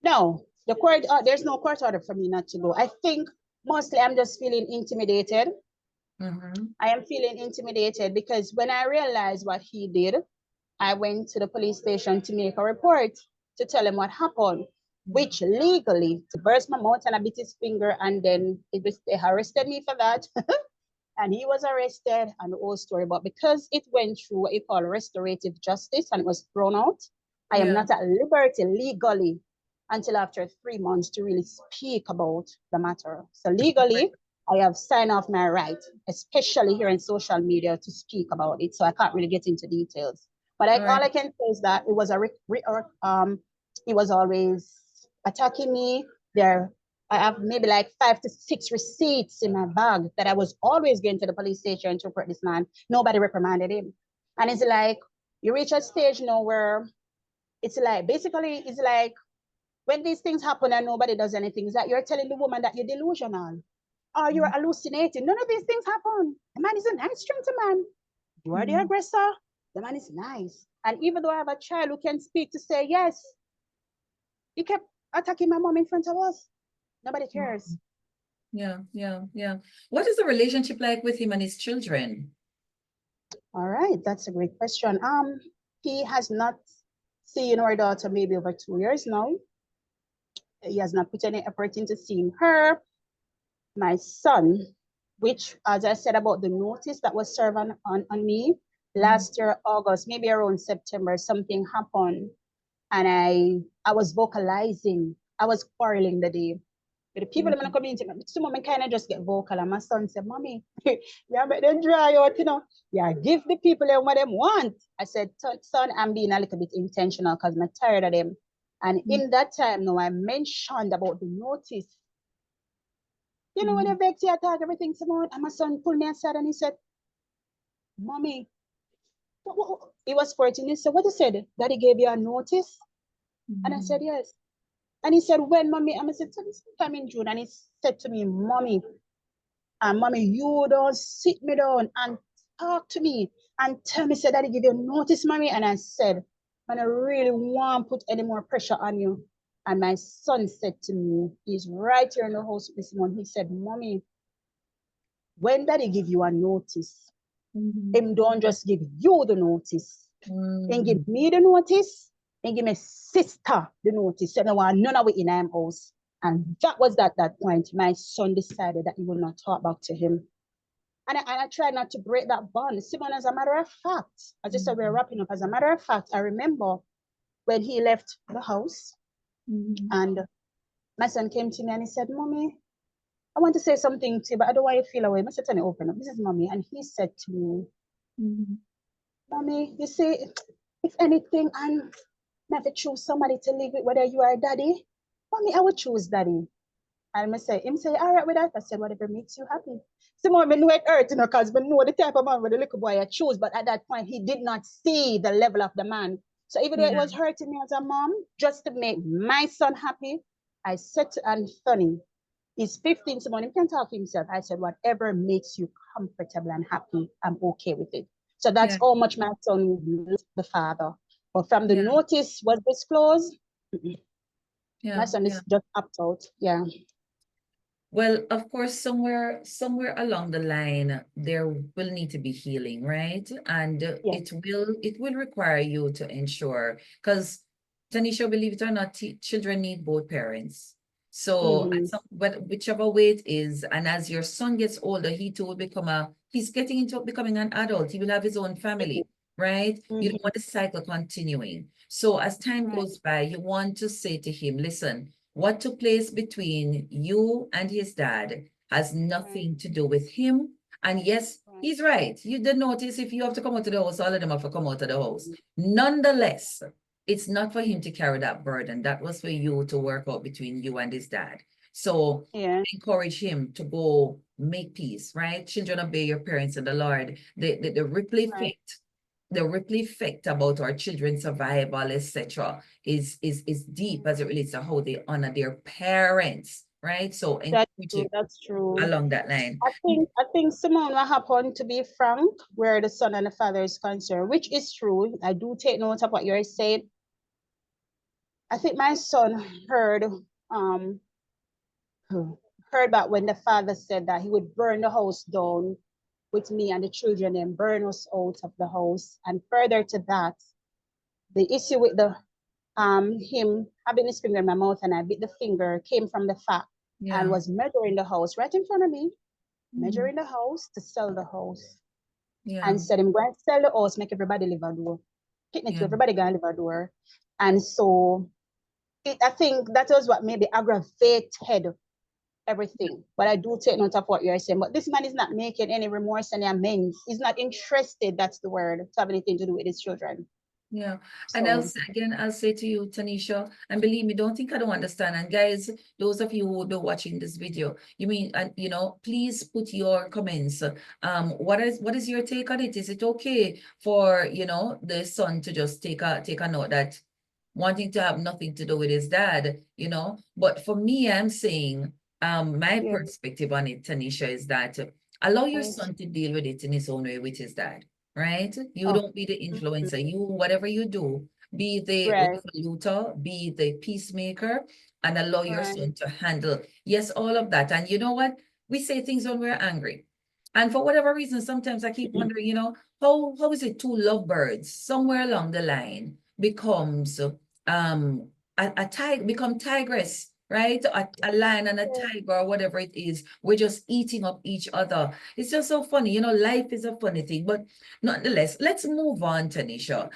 No, the court, there's no court order for me not to go. I think mostly I'm just feeling intimidated. I am feeling intimidated because when I realized what he did, I went to the police station to make a report to tell him what happened, which legally, to burst my mouth and I bit his finger, and then they arrested me for that. And he was arrested and the whole story. But because it went through what you call restorative justice and it was thrown out, I am not at liberty legally until after 3 months to really speak about the matter. So legally, I have signed off my right, especially here in social media, to speak about it. So I can't really get into details. But all I can say is that it was he was always attacking me. I have maybe like 5 to 6 receipts in my bag that I was always going to the police station to report this man. Nobody reprimanded him. And it's like, you reach a stage now where it's like, basically, it's like, when these things happen and nobody does anything, it's like you're telling the woman that you're delusional or you're hallucinating. None of these things happen. The man is a nice, gentleman. You are the aggressor. The man is nice. And even though I have a child who can speak to say, yes, he kept attacking my mom in front of us. Nobody cares. Yeah. What is the relationship like with him and his children? All right, that's a great question. He has not seen our daughter maybe over 2 years now. He has not put any effort into seeing her. My son, which, as I said about the notice that was served on me last year, August, maybe around September, something happened. And I was vocalizing. I was quarreling the day. With the people in the community, some of them kind of just get vocal. And my son said, Mommy, yeah, make them dry out, Yeah, give the people what they want. I said, son, I'm being a little bit intentional because I'm tired of them. And in that time, I mentioned about the notice. When they vex you, attack everything, Simone, and my son pulled me aside and he said, Mommy, he was 14. He said, what you said? Daddy gave you a notice? And I said, yes. And he said, when, Mommy? And I said, sometime in June. And he said to me, Mommy, you don't sit me down and talk to me and tell me, said, Daddy give you notice, Mommy. And I said, and I really want to put any more pressure on you. And my son said to me, he's right here in the house this morning. He said, Mommy, when Daddy give you a notice, him don't just give you the notice. Then give me the notice, and give my sister the notice. So no one, none of it in our house. And that was that point. My son decided that he will not talk back to him. And I tried not to break that bond. Simone, as a matter of fact, as I said, we're wrapping up. As a matter of fact, I remember when he left the house and my son came to me and he said, Mommy, I want to say something to you, but I don't want you to feel away. I said, open up. This is Mommy. And he said to me, Mommy, you see, if anything, I'm never choose somebody to live with, whether you are Daddy. Mommy, I would choose Daddy. And I say, him say, all right with that. I said, whatever makes you happy. Simone, I know it hurt, because I know the type of man with the little boy I choose, but at that point, he did not see the level of the man. So even though it was hurting me as a mom, just to make my son happy, I said to Anthony, He's 15, Simone, he can talk to himself. I said, whatever makes you comfortable and happy, I'm okay with it. So that's Yeah, how much my son would love the father. But from the yeah, notice was disclosed, my yeah, son yeah. is just opt out. Yeah. Well, of course, somewhere along the line, there will need to be healing, right? And Yeah. it will require you to ensure, because Tanisha, believe it or not, children need both parents. So Mm-hmm. but whichever way it is, and as your son gets older, he too will he's getting into becoming an adult. He will have his own family, right? You Mm-hmm. don't want the cycle continuing. So as time Right. goes by, you want to say to him, listen, what took place between you and his dad has Right. nothing to do with him. And yes, Right. he's right. You did notice if you have to come out of the house, all of them have to come out of the house. Nonetheless, it's not for him to carry that burden. That was for you to work out between you and his dad. So Yeah. encourage him to go make peace, right? Children, obey your parents in the Lord. The ripple Right. effect, the ripple effect about our children's survival, etc., is deep as it relates to how they honor their parents, right? So That's encourage true. him That's true. along that line. I think Simone, what happened, to be frank, where the son and the father is concerned, which is true. I do take note of what you're saying. I think my son um heard about when the father said that he would burn the house down with me and the children and burn us out of the house. And further to that, the issue with the him having his finger in my mouth and I bit the finger came from the fact and Yeah. was measuring the house right in front of me, Mm, measuring the house to sell the house. yeah. And said him going to sell the house, make everybody live a door. Picnic to Yeah. everybody gonna live a door. And so I think that was what maybe aggravated everything. But I do take note of what you're saying. But this man is not making any remorse, any amends. He's not interested, that's the word, to have anything to do with his children. Yeah. And So again, I'll say to you, Tanisha, and believe me, don't think I don't understand. And guys, those of you who will be watching this video, please put your comments. What is your take on it? Is it okay for, the son to just take a note that wanting to have nothing to do with his dad? But for me, I'm saying, my yeah, perspective on it, Tanisha, is that allow your right. son to deal with it in his own way with his dad, right? You Oh, don't be the mhm, influencer. You, whatever you do, be the right, resolutor, be the peacemaker, and allow your right. son to handle, yes, all of that. And you know what? We say things when we're angry. And for whatever reason, sometimes I keep wondering, how is it two lovebirds somewhere along the line becomes a tiger, become tigress, right? A lion and a Yeah. tiger or whatever it is. We're just eating up each other. It's just so funny. Life is a funny thing. But nonetheless, let's move on, Tanisha.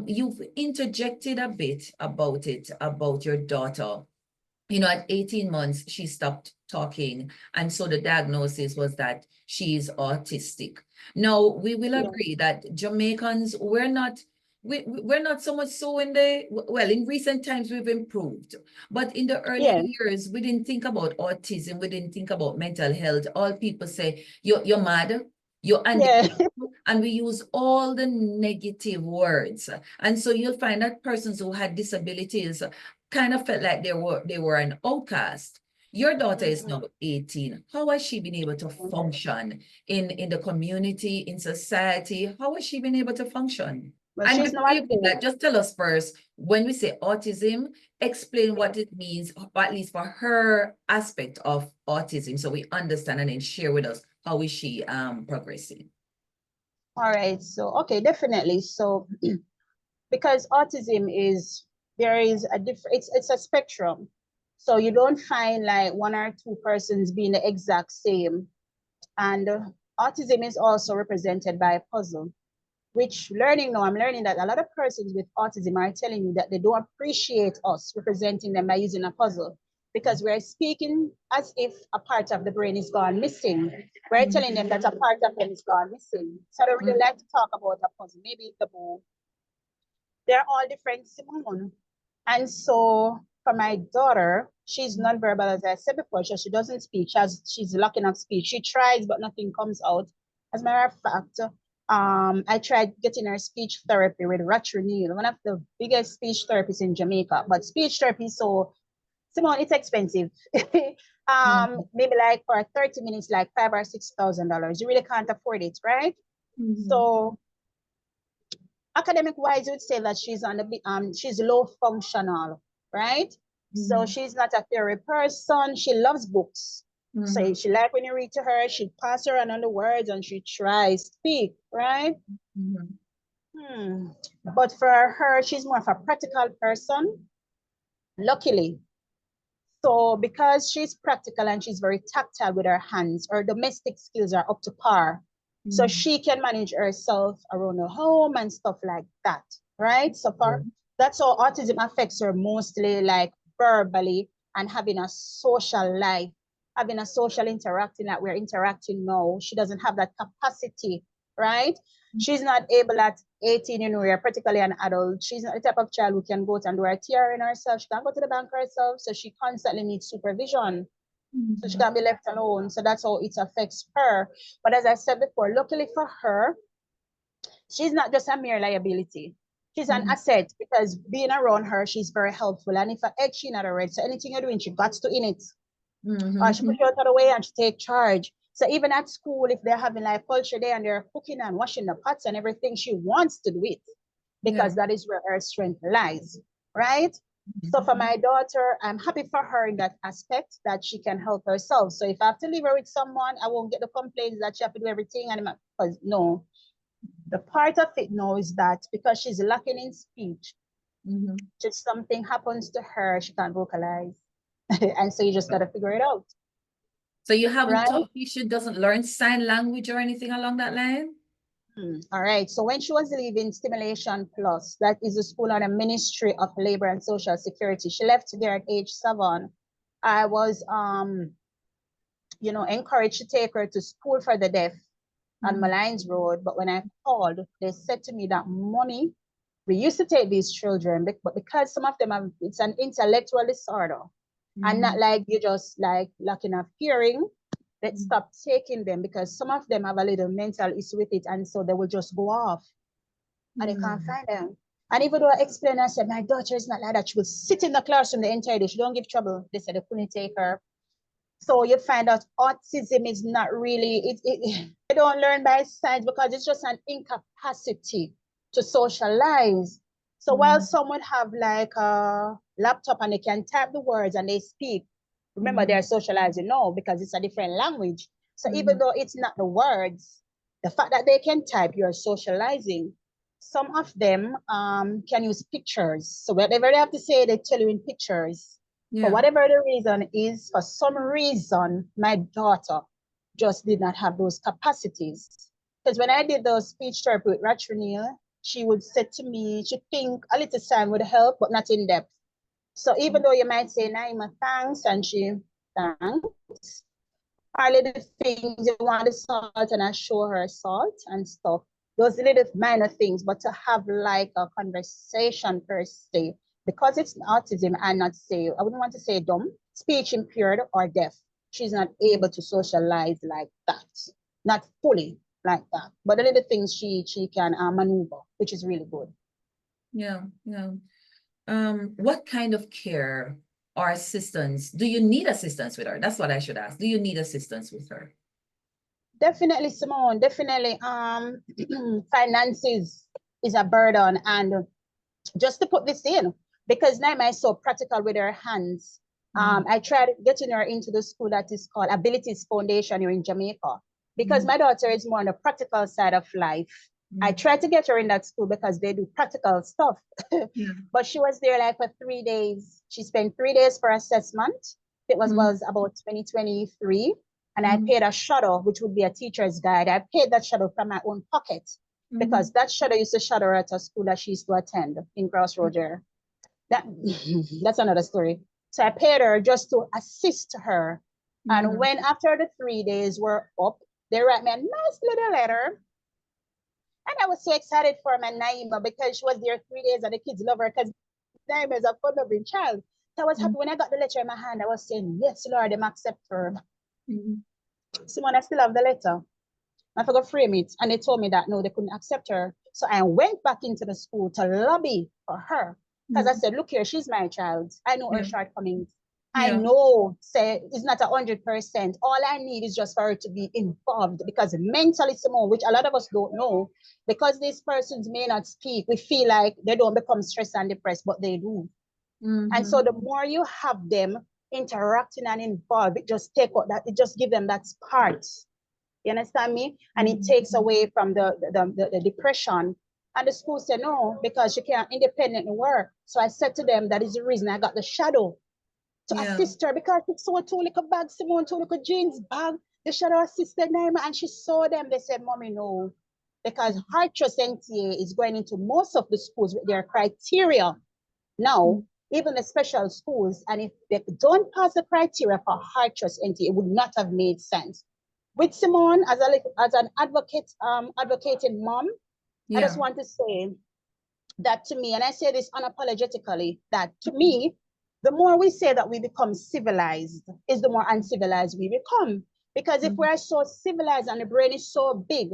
You've interjected a bit about it, about your daughter. At 18 months, she stopped talking. And so the diagnosis was that she's autistic. Now, we will Yeah. agree that Jamaicans, we're not so much so in recent times, we've improved. But in the earlier Yeah. years, we didn't think about autism. We didn't think about mental health. All people say, you're mad, you're Yeah. undeveloped, and we use all the negative words. And so you'll find that persons who had disabilities kind of felt like they were an outcast. Your daughter is Mhm. now 18. How has she been able to function in the community, in society? How has she been able to function? But And she's before now at you do that, home. just tell us first, when we say autism, explain what it means, or at least for her aspect of autism, so we understand, and then share with us how is she progressing. All right. So okay, definitely. So because autism is there is a different it's a spectrum. So you don't find like one or two persons being the exact same. And autism is also represented by a puzzle, which I'm learning that a lot of persons with autism are telling me that they don't appreciate us representing them by using a puzzle because we're speaking as if a part of the brain is gone missing. We're telling them that a part of them is gone missing. So they really like to talk about a puzzle, maybe the ball. They're all different, Simone. And so for my daughter, she's nonverbal, as I said before. She doesn't speak. She's lacking of speech. She tries, but nothing comes out. As a matter of fact, I tried getting her speech therapy with Rachel Neal, one of the biggest speech therapists in Jamaica. But speech therapy, so Simone, it's expensive. Maybe like for 30 minutes, like $5,000 or $6,000. You really can't afford it, right? So academic wise, you'd say that she's on the she's low functional, right? So she's not a theory person. She loves books. So she like when you read to her, she pass her on the words and she tries speak, right? But for her, she's more of a practical person, luckily. So because she's practical and she's very tactile with her hands, her domestic skills are up to par. So she can manage herself around the home and stuff like that, right? So that's how autism affects her mostly, like verbally and having a social life, having a social interacting that we're interacting now. She doesn't have that capacity, right? She's not able at 18, you know, we're practically an adult. She's not the type of child who can go out and do her TRN herself. She can't go to the bank herself. So she constantly needs supervision. So she can't be left alone. So that's how it affects her. But as I said before, luckily for her, she's not just a mere liability. She's an asset because being around her, she's very helpful. And if I egg she not already, so anything you're doing, she got to in it. She push you out of the way and she take charge. So even at school, if they're having like culture day and they're cooking and washing the pots and everything, she wants to do it because that is where her strength lies, right? So for my daughter, I'm happy for her in that aspect that she can help herself. So if I have to leave her with someone, I won't get the complaints that she have to do everything. And because no, the part of it now is that because she's lacking in speech, just something happens to her, she can't vocalize. And so you just got to figure it out. So you haven't taught her she doesn't learn sign language or anything along that line? All right. So when she was leaving Stimulation Plus, that is a school under Ministry of Labor and Social Security, she left there at age 7. I was, you know, encouraged to take her to school for the deaf on Malines Road. But when I called, they said to me that, Mommy, we used to take these children, but because some of them have, it's an intellectual disorder, and not like you just like lacking of hearing, let's stop taking them because some of them have a little mental issue with it, and so they will just go off and they can't find them. And even though I explained, I said, my daughter is not like that. She will sit in the classroom the entire day. She don't give trouble. They said they couldn't take her. So you find out autism is not really, they don't learn by signs because it's just an incapacity to socialize. So while some would have like a laptop and they can type the words and they speak, remember they're socializing now because it's a different language. So even though it's not the words, the fact that they can type, you're socializing. Some of them can use pictures. So whatever they have to say, they tell you in pictures. For whatever the reason is, for some reason, my daughter just did not have those capacities. Because when I did the speech therapy with Ratranil, she would say to me, she think a little sign would help, but not in depth. So even though you might say, Naima, thanks, and she, thanks, our little things, you want the salt, and I show her salt and stuff. Those little minor things, but to have like a conversation per se, because it's autism, and not say, I wouldn't want to say dumb, speech impaired or deaf. She's not able to socialize like that, not fully like that. But the little things she can maneuver, which is really good. Yeah. What kind of care or assistance do you need assistance with her? That's what I should ask. Do you need assistance with her? Definitely, Simone. Definitely. Finances is a burden, and just to put this in, because Naima is so practical with her hands, I tried getting her into the school that is called Abilities Foundation here in Jamaica, because my daughter is more on the practical side of life. I tried to get her in that school because they do practical stuff. But she was there like for 3 days. She spent 3 days for assessment. It was about 2023. And I paid a shuttle, which would be a teacher's guide. I paid that shuttle from my own pocket because that shuttle used to shuttle her at a school that she used to attend in Crossroads. That's another story. So I paid her just to assist her. And when after the 3 days were up, they write me a nice little letter. And I was so excited for my Naima because she was there 3 days and the kids love her because Naima is a fun-loving child. So I was happy when I got the letter in my hand. I was saying, yes, Lord, them accept her. Simone, I still have the letter. I forgot to frame it. And they told me that, no, they couldn't accept her. So I went back into the school to lobby for her. Because I said, look here, she's my child. I know her shortcomings. I Yeah. know, say, it's not 100%. All I need is just for her to be involved, because mentally, Simone, which a lot of us don't know, because these persons may not speak, we feel like they don't become stressed and depressed, but they do. And so the more you have them interacting and involved, it just take out that, it just give them that spark. You understand me? And it takes away from the depression. And the school said, no, because you can't independently work. So I said to them, that is the reason I got the shadow to assist her, because it's so two little bags, Simone, two little jeans bag. The shadow assisted Naima, and she saw them. They said, Mommy, no. Because Heart Trust NTA is going into most of the schools with their criteria. Now, even the special schools, and if they don't pass the criteria for Heart Trust NTA, it would not have made sense. With Simone, as an advocate, advocating mom, I just want to say that to me, and I say this unapologetically, that to me, the more we say that we become civilized, is the more uncivilized we become. Because if we're so civilized and the brain is so big,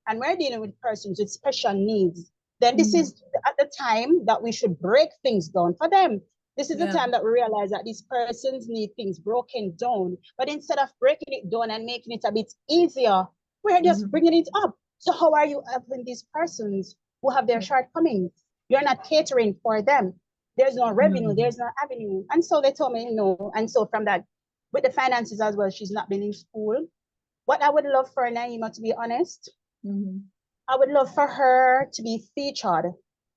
and we're dealing with persons with special needs, then this is at the time that we should break things down for them. This is the time that we realize that these persons need things broken down. But instead of breaking it down and making it a bit easier, we're just bringing it up. So how are you helping these persons who have their shortcomings? You're not catering for them. There's no revenue, there's no avenue. And so they told me no. And so from that, with the finances as well, she's not been in school. What I would love for Naima, to be honest, I would love for her to be featured,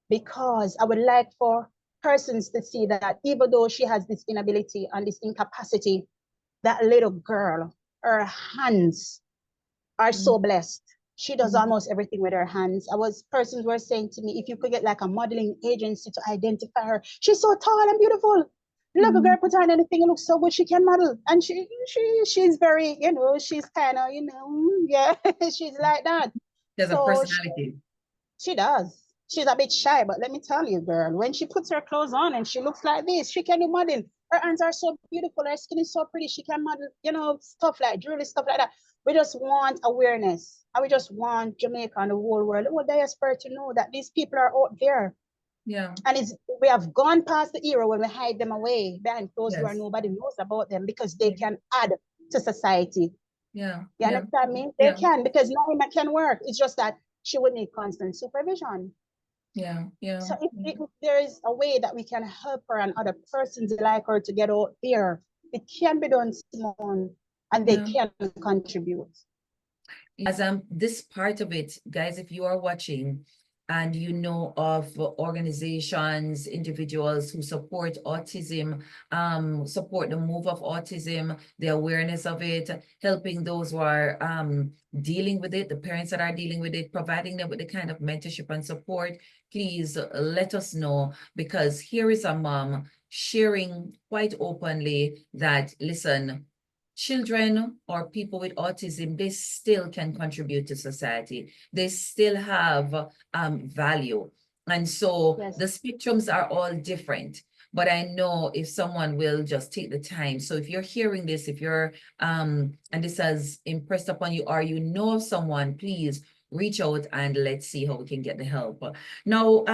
because I would like for persons to see that even though she has this inability and this incapacity, that little girl, her hands are so blessed. She does almost everything with her hands. Persons were saying to me, if you could get like a modeling agency to identify her. She's so tall and beautiful. Look, a girl put on anything, it looks so good, she can model. And she's very, she's kind of, yeah, she's like that. There's a personality. She does. She's a bit shy, but let me tell you, girl, when she puts her clothes on and she looks like this, she can do modeling. Her hands are so beautiful, her skin is so pretty, she can model, stuff like jewelry, stuff like that. We just want awareness, and we just want Jamaica and the whole world, the whole diaspora, to know that these people are out there. Yeah. And we have gone past the era when we hide them away behind closed door. Nobody knows about them, because they can add to society. Yeah. You understand me? They can, because Naima can work. It's just that she would need constant supervision. Yeah. So if there is a way that we can help her and other persons like her to get out there, it can be done, Simone, and they can contribute. As this part of it, guys, if you are watching and you know of organizations, individuals who support autism, support the move of autism, the awareness of it, helping those who are dealing with it, the parents that are dealing with it, providing them with the kind of mentorship and support, please let us know, because here is a mom sharing quite openly that, listen, children or people with autism, they still can contribute to society. They still have value. And so the spectrums are all different. But I know if someone will just take the time. So if you're hearing this, if you're, and this has impressed upon you, or you know of someone, please reach out and let's see how we can get the help. Now,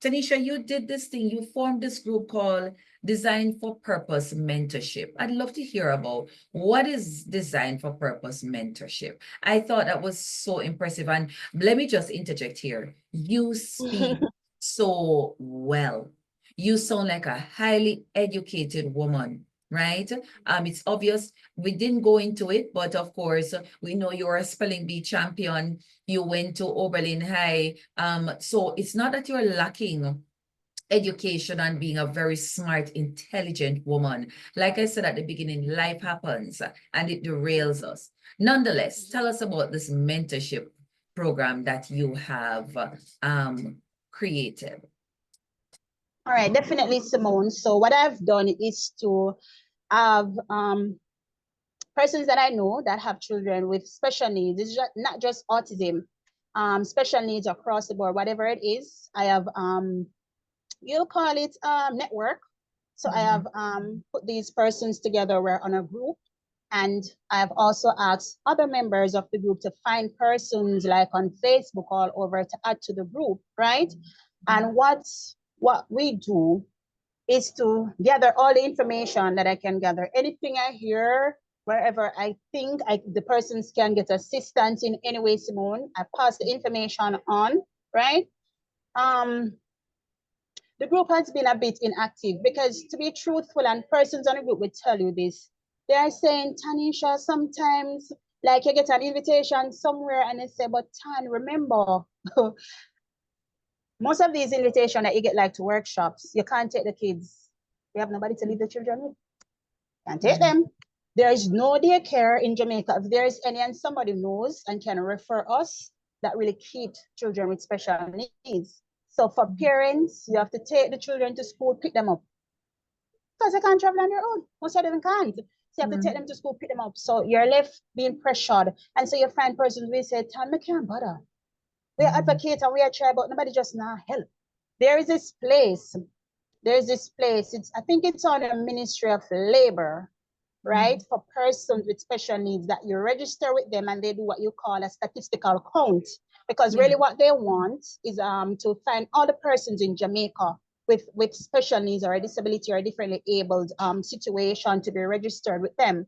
Tanisha, you did this thing, you formed this group called Design for Purpose Mentorship. I'd love to hear about what is Design for Purpose Mentorship. I thought that was so impressive. And let me just interject here. You speak so well. You sound like a highly educated woman, right? It's obvious we didn't go into it, but of course, we know you're a spelling bee champion. You went to Oberlin High. So it's not that you're lacking education and being a very smart, intelligent woman. Like I said at the beginning, life happens and it derails us. Nonetheless, tell us about this mentorship program that you have created. All right, definitely, Simone. So what I've done is to have persons that I know that have children with special needs. It's not just autism, special needs across the board, whatever it is. I have you'll call it network. So I have put these persons together. We're on a group, and I have also asked other members of the group to find persons like on Facebook all over to add to the group, right? And what we do is to gather all the information that I can gather. Anything I hear, wherever I think the persons can get assistance in any way, Simone, I pass the information on, right? The group has been a bit inactive because, to be truthful, and persons on the group will tell you this, they are saying, Tanisha, sometimes like you get an invitation somewhere and they say, but Tan, remember, most of these invitations that you get like to workshops, you can't take the kids. We have nobody to leave the children with. Can't take them. There is no daycare in Jamaica. If there is any and somebody knows and can refer us, that really keep children with special needs. So for parents, you have to take the children to school, pick them up. Because they can't travel on their own. Most of them can't. So you have to take them to school, pick them up. So you're left being pressured. And so you find persons will say, Tom, I can't bother. We are advocate and we are try, but nobody just now help. There is this place. I think it's on the Ministry of Labor, right? For persons with special needs, that you register with them and they do what you call a statistical count. Because really what they want is to find all the persons in Jamaica with special needs or a disability or a differently abled situation to be registered with them.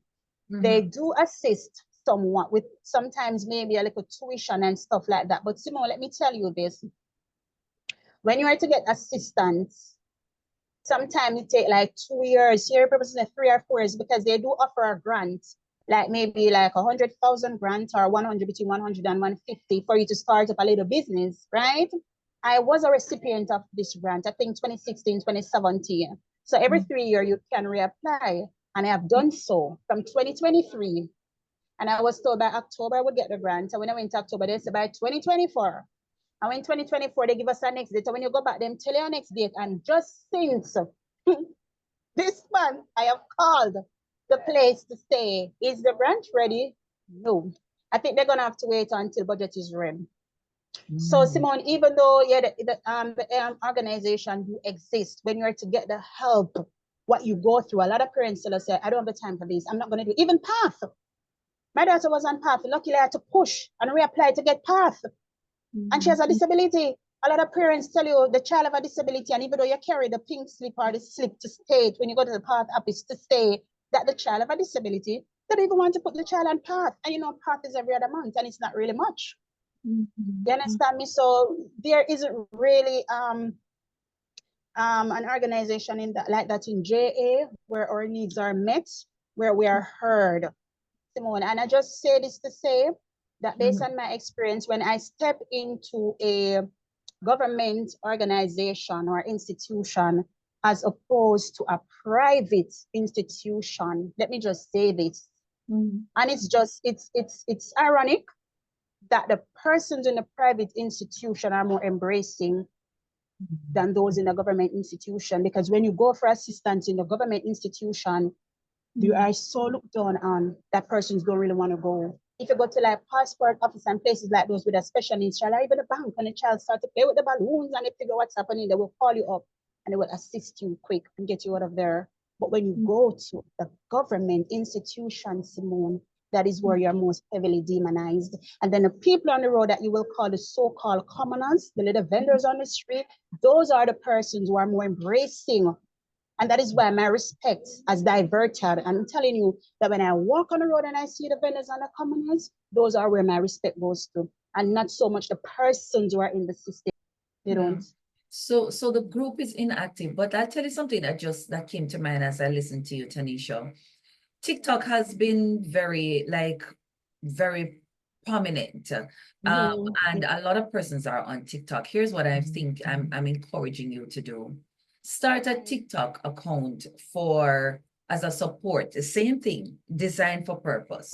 They do assist somewhat with sometimes maybe a little tuition and stuff like that. But Simone, let me tell you this. When you are to get assistance, sometimes it take like 2 years, here represent 3 or 4 years, because they do offer a grant, like maybe like 100,000 grant or 100 between 100 and 150 for you to start up a little business, right? I was a recipient of this grant, I think 2016, 2017. So every 3 years you can reapply, and I have done so from 2023. And I was told by October I would get the grant. And when I went to October, they said by 2024. And when 2024, they give us a next date. So when you go back, them tell you a next date. And just since this month, I have called the place to say, is the branch ready? No. I think they're going to have to wait until budget is ready. So Simone, even though the organization do exist, when you're to get the help, what you go through, a lot of parents still say, I don't have the time for this. I'm not going to do it. Even PATH. My daughter was on PATH. Luckily, I had to push and reapply to get PATH. And she has a disability. A lot of parents tell you the child have a disability, and even though you carry the pink slip or the slip to state when you go to the PATH office to say that the child have a disability, they don't even want to put the child on PATH. And you know, PATH is every other month, and it's not really much. You understand me? So there isn't really an organization in that like that in JA where our needs are met, where we are heard. Simone, and I just say this to say that based on my experience, when I step into a government organization or institution as opposed to a private institution, let me just say this, and it's ironic that the persons in the private institution are more embracing than those in the government institution, because when you go for assistance in the government institution, you are so looked down on that persons don't really want to go. If you go to like passport office and places like those with a special needs child, or even the bank, when the child starts to play with the balloons and they figure what's happening, they will call you up and they will assist you quick and get you out of there. But when you go to the government institution, Simone, that is where you're most heavily demonized. And then the people on the road that you will call the so-called commoners, the little vendors on the street, those are the persons who are more embracing. And that is why my respect has diverted. I'm telling you that when I walk on the road and I see the vendors and the commoners, those are where my respect goes to, and not so much the persons who are in the system. They don't. So the group is inactive, but I'll tell you something that came to mind as I listened to you, Tanisha. TikTok has been very prominent, and a lot of persons are on TikTok. Here's what I think I'm encouraging you to do. Start a TikTok account as a support, the same thing, designed for purpose,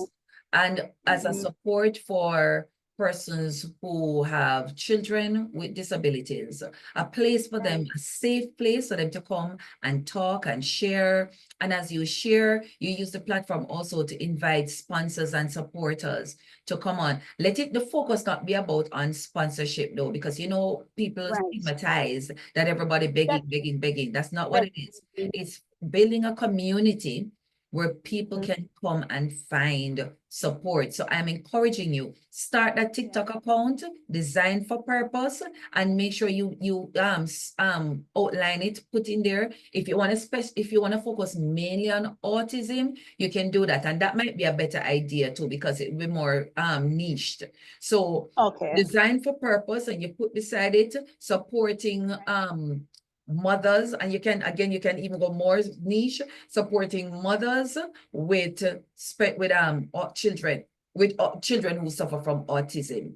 and as a support for persons who have children with disabilities, a place for them, a safe place for them to come and talk and share. And as you share, you use the platform also to invite sponsors and supporters to come on. Let the focus not be about on sponsorship though, because you know, people stigmatize that everybody begging. That's not what it is. It's building a community where people can come and find support. So I'm encouraging you, start that TikTok account, Design for Purpose, and make sure you outline it, put in there. If you want to focus mainly on autism, you can do that. And that might be a better idea too, because it will be more niched. So Okay. Design for Purpose, and you put beside it supporting mothers, and you can even go more niche, supporting mothers with children who suffer from autism,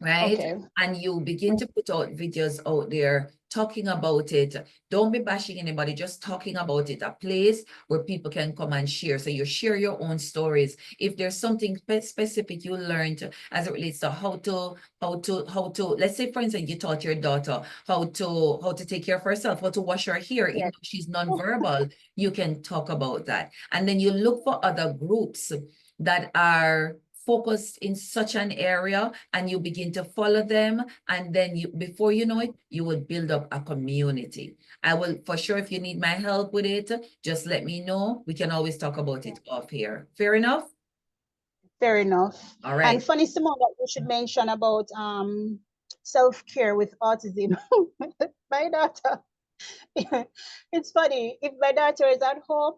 right? Okay. And you begin to put out videos out there talking about it. Don't be bashing anybody, just talking about it, a place where people can come and share. So you share your own stories. If there's something specific you learned as it relates to how to, let's say, for instance, you taught your daughter how to take care of herself, how to wash her hair, even Yes. though she's nonverbal, you can talk about that. And then you look for other groups that are focused in such an area, and you begin to follow them, and then before you know it, you would build up a community. I will, for sure, if you need my help with it, just let me know. We can always talk about it off here. Fair enough? Fair enough. All And right. funny, Simone, that you should mention about self-care with autism. My daughter, it's funny, if my daughter is at home,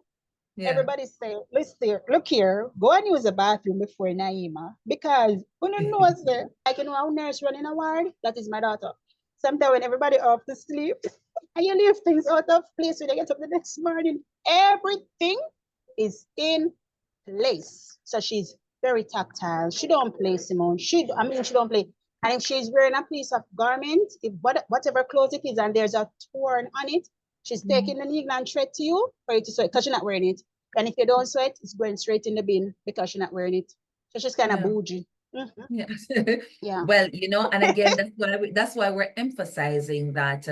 Yeah. everybody say, listen, look here, go and use the bathroom before Naima. Because when you know, say, I can know how nurse running a ward, that is my daughter. Sometimes when everybody off to sleep, and you leave things out of place when they get up the next morning, everything is in place. So she's very tactile. She don't play, Simone. She don't play. And if she's wearing a piece of garment, if whatever clothes it is, and there's a torn on it, she's taking the needle and thread to you for you to sew it because she's not wearing it. And if you don't sew it, it's going straight in the bin because she's not wearing it. So she's kind of bougie. Mm-hmm. Yeah. Yeah. Well, and again, that's why we're emphasizing that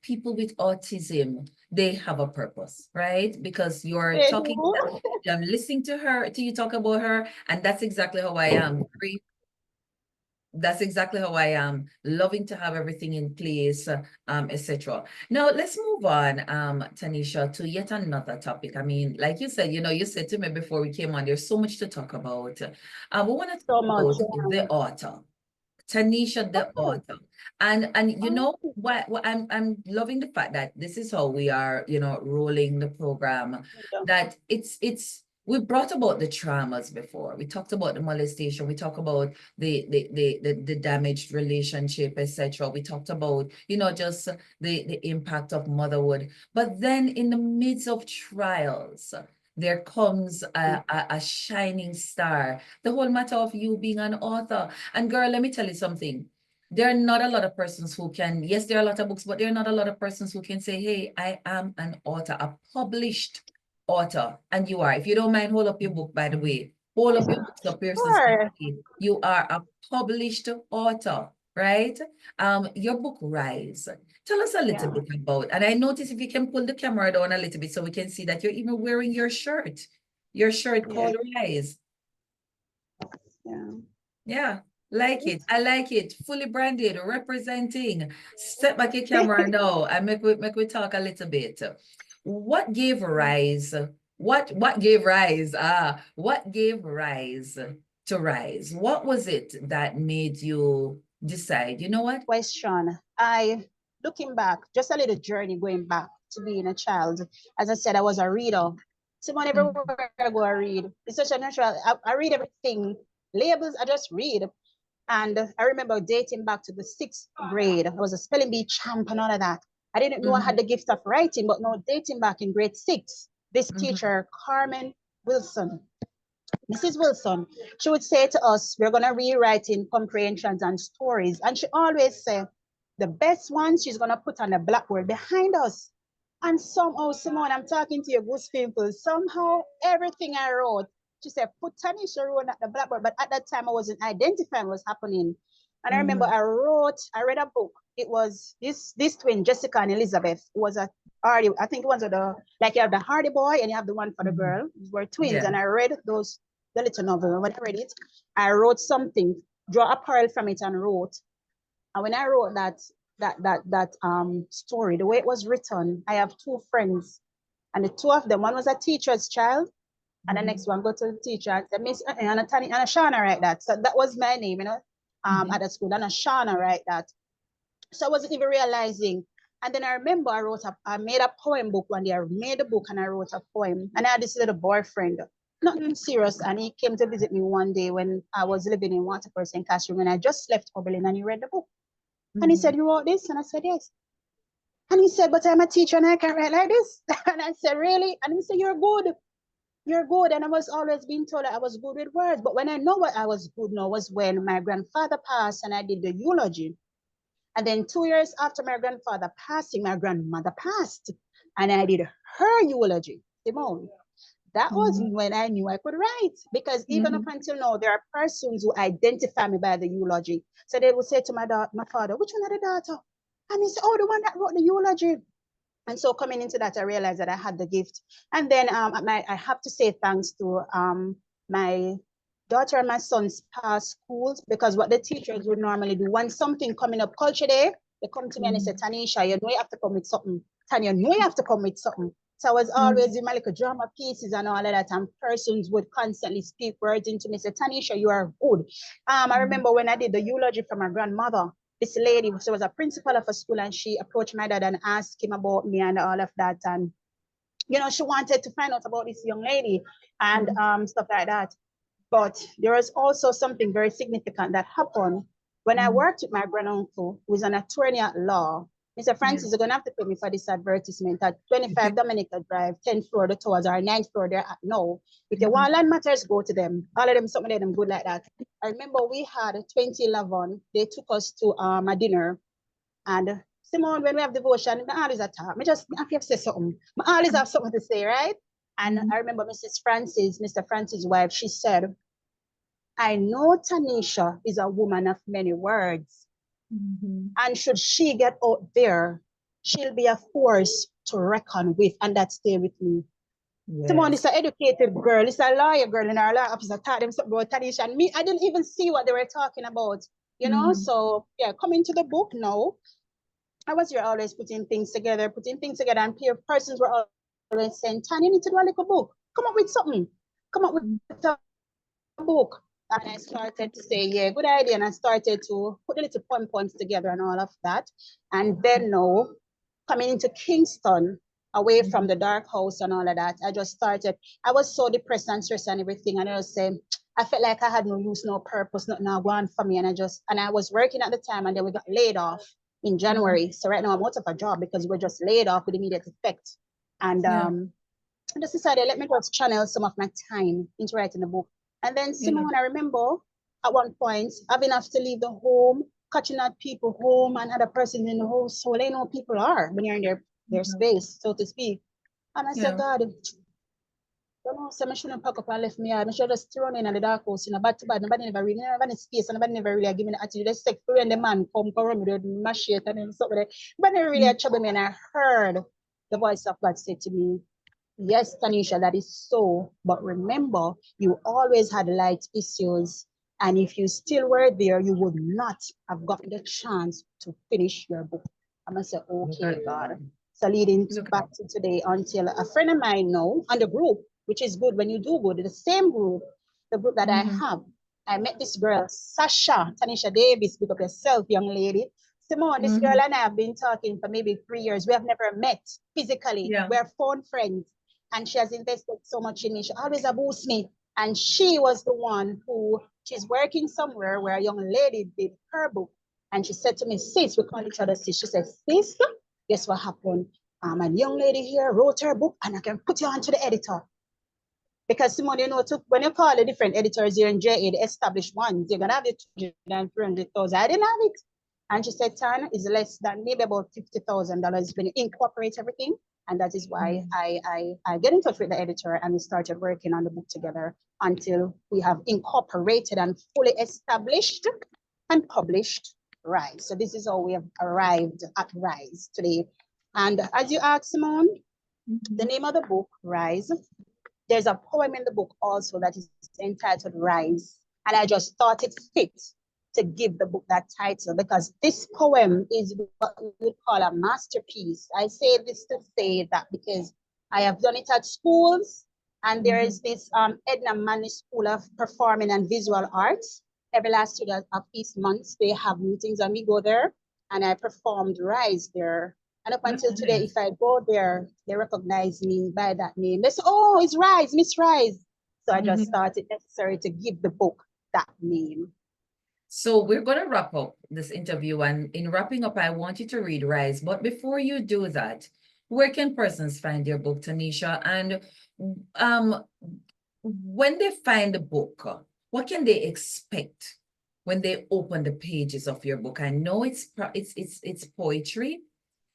people with autism, they have a purpose, right? Because you're They talking, do. I'm listening to you talk about her, and that's exactly how I am. That's exactly how I am, loving to have everything in place, etc. Now let's move on, Tanisha, to yet another topic. I mean, like you said, you said to me before we came on, there's so much to talk about. We want to So talk much. about the author, Tanisha, the Oh, author. And oh, what I'm loving the fact that this is how we are, rolling the program, yeah. that we brought about the traumas before. We talked about the molestation, we talked about the damaged relationship, etc. We talked about, just the impact of motherhood. But then in the midst of trials, there comes a shining star. The whole matter of you being an author. And girl, let me tell you something. There are not a lot of persons who can, yes, there are a lot of books, but there are not a lot of persons who can say, hey, I am an author, a published author. And you are. If you don't mind, hold up your book, by the way. Hold up your books up here so they Sure. see. You are a published author, right? Your book, Rise. Tell us a little Yeah. bit about, and I notice if you can pull the camera down a little bit so we can see that you're even wearing your shirt Yeah. called Rise. Yeah. Yeah, like it. I like it. Fully branded, representing. Step back your camera now and make we talk a little bit. What gave rise? What gave rise? What gave rise to Rise? What was it that made you decide, you know what? Question. Looking back, just a little journey going back to being a child. As I said, I was a reader. So Mm, everywhere I go, I read. It's such a natural. I read everything. Labels, I just read. And I remember dating back to the 6th grade. I was a spelling bee champ and all of that. I didn't know I mhm, had the gift of writing, but no, dating back in grade 6, this mhm, teacher, Carmen Wilson, Mrs. Wilson, she would say to us, we're going to rewrite in comprehensions and stories. And she always said, the best ones she's going to put on the blackboard behind us. And somehow, Simone, I'm talking to you, goose people. Somehow, everything I wrote, she said, put Tanisha Rowan at the blackboard. But at that time, I wasn't identifying what's happening. And I remember mhm, I read a book. It was this twin, Jessica and Elizabeth. It was a Hardy, I think it was the, like you have the Hardy boy and you have the one for the mhm. girl. These were twins. Yeah. And I read the little novel. And when I read it, I wrote something, draw a parallel from it and wrote. And when I wrote that story, the way it was written, I have two friends, and the two of them, one was a teacher's child, And the next one go to the teacher and say, Miss Anna Shana write that. So that was my name, at the school. Anna Shana write that. So I wasn't even realizing. And then I remember I made a poem book one day. I made a book and I wrote a poem. And I had this little boyfriend, nothing serious. And he came to visit me one day when I was living in Waterford classroom. And I just left Oberlin and he read the book. And he said, you wrote this? And I said, yes. And he said, but I'm a teacher and I can't write like this. And I said, really? And he said, you're good. You're good. And I was always being told that I was good with words. But when I know what I was good now was when my grandfather passed and I did the eulogy. And then 2 years after my grandfather passing, my grandmother passed. And I did her eulogy, Simone. That was when I knew I could write. Because even up until now, there are persons who identify me by the eulogy. So they would say to my father, which one are the daughter? And he said, oh, the one that wrote the eulogy. And so coming into that, I realized that I had the gift. And then I have to say thanks to my daughter and my son's past schools, because what the teachers would normally do, when something coming up, culture day, they come to me and they say, Tanisha, you know you have to come with something. Tanya, you know you have to come with something. So I was always in my little drama pieces and all of that, and persons would constantly speak words into me, say, Tanisha, you are good. I remember when I did the eulogy for my grandmother, this lady, she was a principal of a school, and she approached my dad and asked him about me and all of that. And, she wanted to find out about this young lady and stuff like that. But there was also something very significant that happened when I worked with my granduncle, who is an attorney at law. Mr. Francis, you're going to have to pay me for this advertisement at 25 Dominica Drive, 10th floor, the towers, or 9th floor there at now. If you want land matters, go to them. All of them, some of them good like that. I remember we had 2011, they took us to a dinner. And Simone, when we have devotion, I always attack. I just have to say something. I always have something to say, right? And I remember Mr. Francis' wife, she said, I know Tanisha is a woman of many words. And should she get out there, she'll be a force to reckon with, and that stay with me. Yes. Simone is an educated girl, it's a lawyer girl in our law office. I taught them something about Tanisha, and me, I didn't even see what they were talking about, So yeah, coming to the book now, I was here always putting things together, and peer persons were always saying, Tanya, you need to do a little book. Come up with something. Come up with a book. And I started to say, yeah, good idea. And I started to put the little poems together and all of that. And then now, coming into Kingston, away from the dark house and all of that, I just started. I was so depressed and stressed and everything. And I was saying, I felt like I had no use, no purpose, nothing going for me. And I was working at the time, and then we got laid off in January. So right now I'm out of a job because we're just laid off with immediate effect. And I just decided, let me just channel some of my time into writing the book. And then Simone, I remember at one point having to leave the home, catching out people home and other persons in the house. So they know people are when you're in their space, so to speak. And I said, God, so I shouldn't pack up and left me. I should just run in the dark house, bad to bad. Nobody never really, nobody space, and nobody never really give me the attitude. They say, when the man come around me with machete and something like that. But never really trouble me, and I heard the voice of God say to me, yes, Tanisha, that is so. But remember, you always had light issues. And if you still were there, you would not have gotten the chance to finish your book. I'm going to say, okay, God. So leading back to today, until a friend of mine now on the group, which is good when you do good, the same group, the group that I have, I met this girl, Sasha, Tanisha Davis, pick up yourself, young lady. Simone, this girl and I have been talking for maybe 3 years. We have never met physically. We're phone friends. And she has invested so much in me. She always boosts me. And she was the one she's working somewhere where a young lady did her book. And she said to me, sis, we call each other sis. She said, sis, guess what happened? A young lady here wrote her book, and I can put you on to the editor. Because Simone, when you call the different editors here in JA, the established ones, you're going to have the 200,000 and 300,000. I didn't have it. And she said, Tan is less than maybe about $50,000 when you incorporate everything. And that is why I get in touch with the editor, and we started working on the book together until we have incorporated and fully established and published Rise. So this is how we have arrived at Rise today. And as you asked, Simone, the name of the book, Rise, there's a poem in the book also that is entitled Rise. And I just thought it fit to give the book that title, because this poem is what we would call a masterpiece. I say this to say that because I have done it at schools, And there is this Edna Manley School of Performing and Visual Arts. Every last year of each month, they have meetings and we go there. And I performed Rise there. And up until today, if I go there, they recognize me by that name. They say, oh, it's Rise, Miss Rise. So I just thought it necessary to give the book that name. So we're going to wrap up this interview. And in wrapping up, I want you to read Rise. But before you do that, where can persons find your book, Tanisha? And when they find the book, what can they expect when they open the pages of your book? I know it's poetry,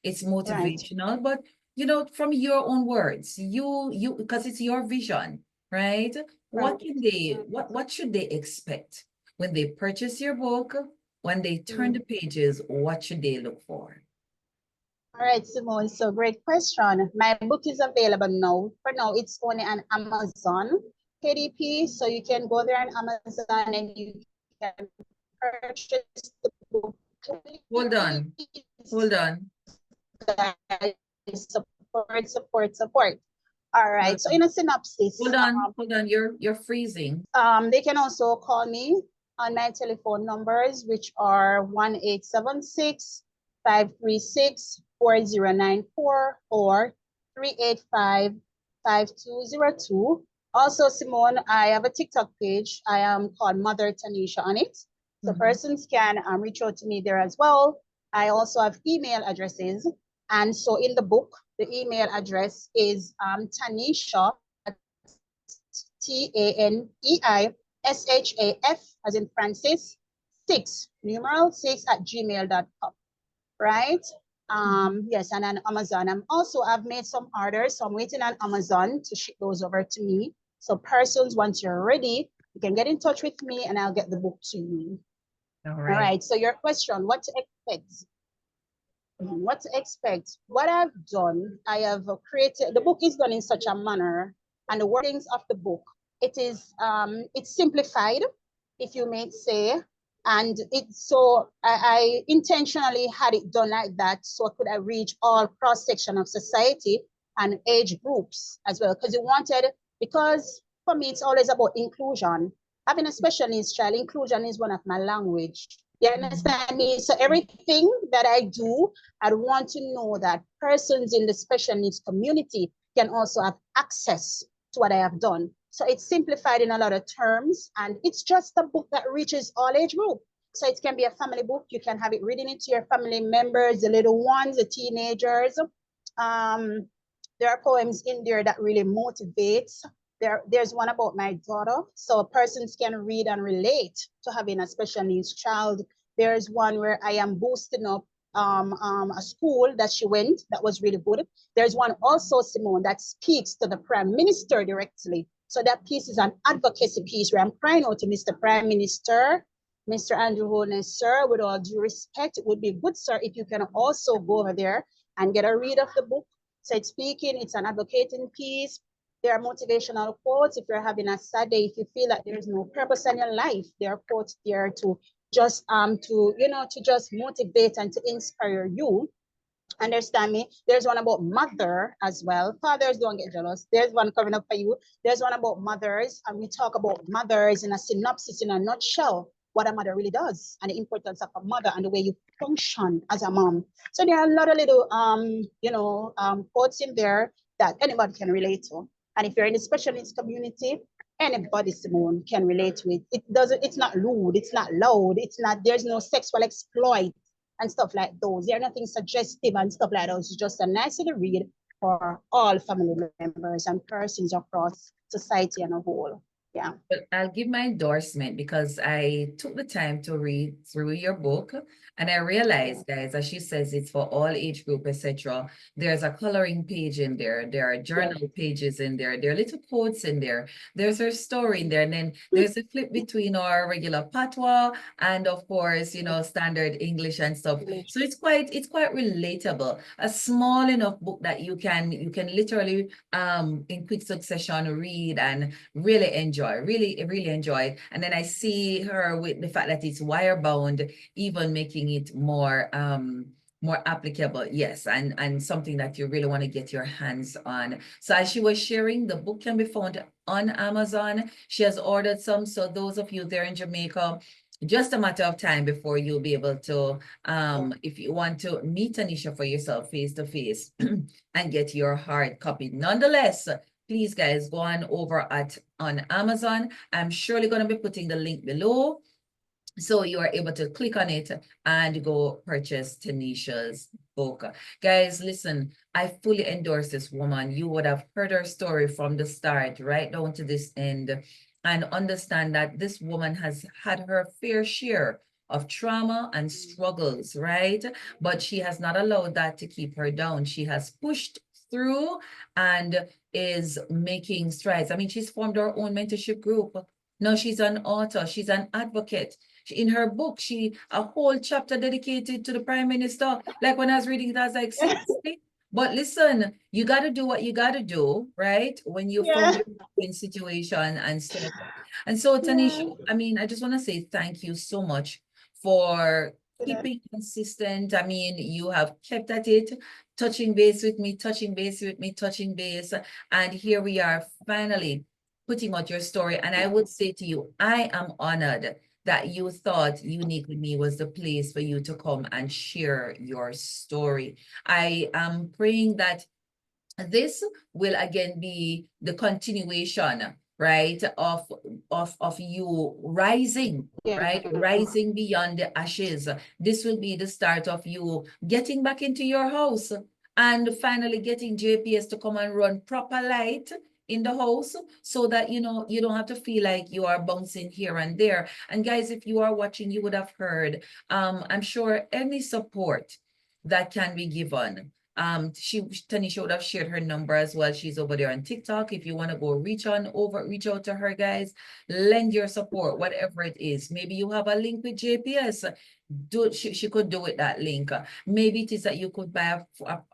it's motivational, right. But you know, from your own words, you because it's your vision, right? What can they what should they expect when they purchase your book? When they turn the pages, what should they look for? All right, Simone, so great question. My book is available now. For now, it's only on Amazon KDP, so you can go there on Amazon and you can purchase the book. Hold on. Support. All right, so in a synopsis. Hold on, you're freezing. They can also call me on my telephone numbers, which are 1-876-536-4094 or 385-5202. Also, Simone, I have a TikTok page. I am called Mother Tanisha on it. So persons can reach out to me there as well. I also have email addresses. And so in the book, the email address is Tanisha, TANEISHAF, as in Francis, 6, numeral 6 @gmail.com. Right? Yes, and on Amazon. I've made some orders, so I'm waiting on Amazon to ship those over to me. So persons, once you're ready, you can get in touch with me and I'll get the book to you. All right. So your question, what to expect? What to expect? What I've done, I have created, the book is done in such a manner, and the wordings of the book, it's simplified, if you may say, and I intentionally had it done like that so I could reach all cross-section of society and age groups as well, because for me, it's always about inclusion. Having a special needs child, inclusion is one of my language. You understand me? So everything that I do, I want to know that persons in the special needs community can also have access to what I have done. So it's simplified in a lot of terms, and it's just a book that reaches all age group. So it can be a family book. You can have it reading it to your family members, the little ones, the teenagers. There are poems in there that really motivates. There's one about my daughter, so persons can read and relate to having a special needs child. There's one where I am boosting up a school that she went that was really good. There's one also, Simone, that speaks to the Prime Minister directly. So that piece is an advocacy piece where I'm crying out to Mr. Prime Minister, Mr. Andrew Holness, sir, with all due respect, it would be good, sir, if you can also go over there and get a read of the book. So it's speaking, it's an advocating piece. There are motivational quotes. If you're having a sad day, if you feel that there's no purpose in your life, there are quotes there to just motivate and to inspire you. Understand me? There's one about mother as well. Fathers, don't get jealous. There's one coming up for you. There's one about mothers, and we talk about mothers in a synopsis, in a nutshell, what a mother really does and the importance of a mother and the way you function as a mom. So there are a lot of little quotes in there that anybody can relate to. And if you're in the special needs community, anybody, Simone, can relate to it. It's not lewd, it's not loud, there's no sexual exploit and stuff like those. There's nothing suggestive and stuff like those. It's just a nice little read for all family members and persons across society and a whole. Yeah. But I'll give my endorsement because I took the time to read through your book and I realized, guys, as she says, it's for all age group, etc. There's a coloring page in there. There are journal pages in there. There are little quotes in there. There's her story in there. And then there's a flip between our regular patois and of course, standard English and stuff. So it's quite relatable. A small enough book that you can literally in quick succession read and really enjoy, really enjoy. And then I see her with the fact that it's wire bound, even making it more more applicable, yes, and something that you really want to get your hands on. So as she was sharing, the book can be found on Amazon. She has ordered some, so those of you there in Jamaica, just a matter of time before you'll be able to, if you want to meet Tanisha for yourself face to face and get your hard copy. Nonetheless, please guys, go on over on Amazon. I'm surely going to be putting the link below, so you are able to click on it and go purchase Tanisha's book. Guys, listen, I fully endorse this woman. You would have heard her story from the start right down to this end, and understand that this woman has had her fair share of trauma and struggles, right? But she has not allowed that to keep her down. She has pushed through and is making strides. I mean, she's formed her own mentorship group. Now she's an author, she's an advocate. In her book, a whole chapter dedicated to the Prime Minister. Like when I was reading it, I was like, seriously? But listen, you got to do what you got to do, right? When you found yourself in situation and stuff. And so, Tanisha, I mean, I just want to say thank you so much for keeping consistent. I mean, you have kept at it, touching base with me, touching base with me, touching base. And here we are finally putting out your story. And I would say to you, I am honored that you thought Unique with Me was the place for you to come and share your story. I am praying that this will again be the continuation, right, of you rising, right, rising beyond the ashes. This will be the start of you getting back into your house and finally getting JPS to come and run proper light in the house, so that you know you don't have to feel like you are bouncing here and there. And guys, if you are watching, you would have heard, I'm sure any support that can be given, Tanisha would have shared her number as well. She's over there on TikTok. If you want to go reach out to her, guys, lend your support, whatever it is. Maybe you have a link with JPS. She could do with that link. Maybe it is that you could buy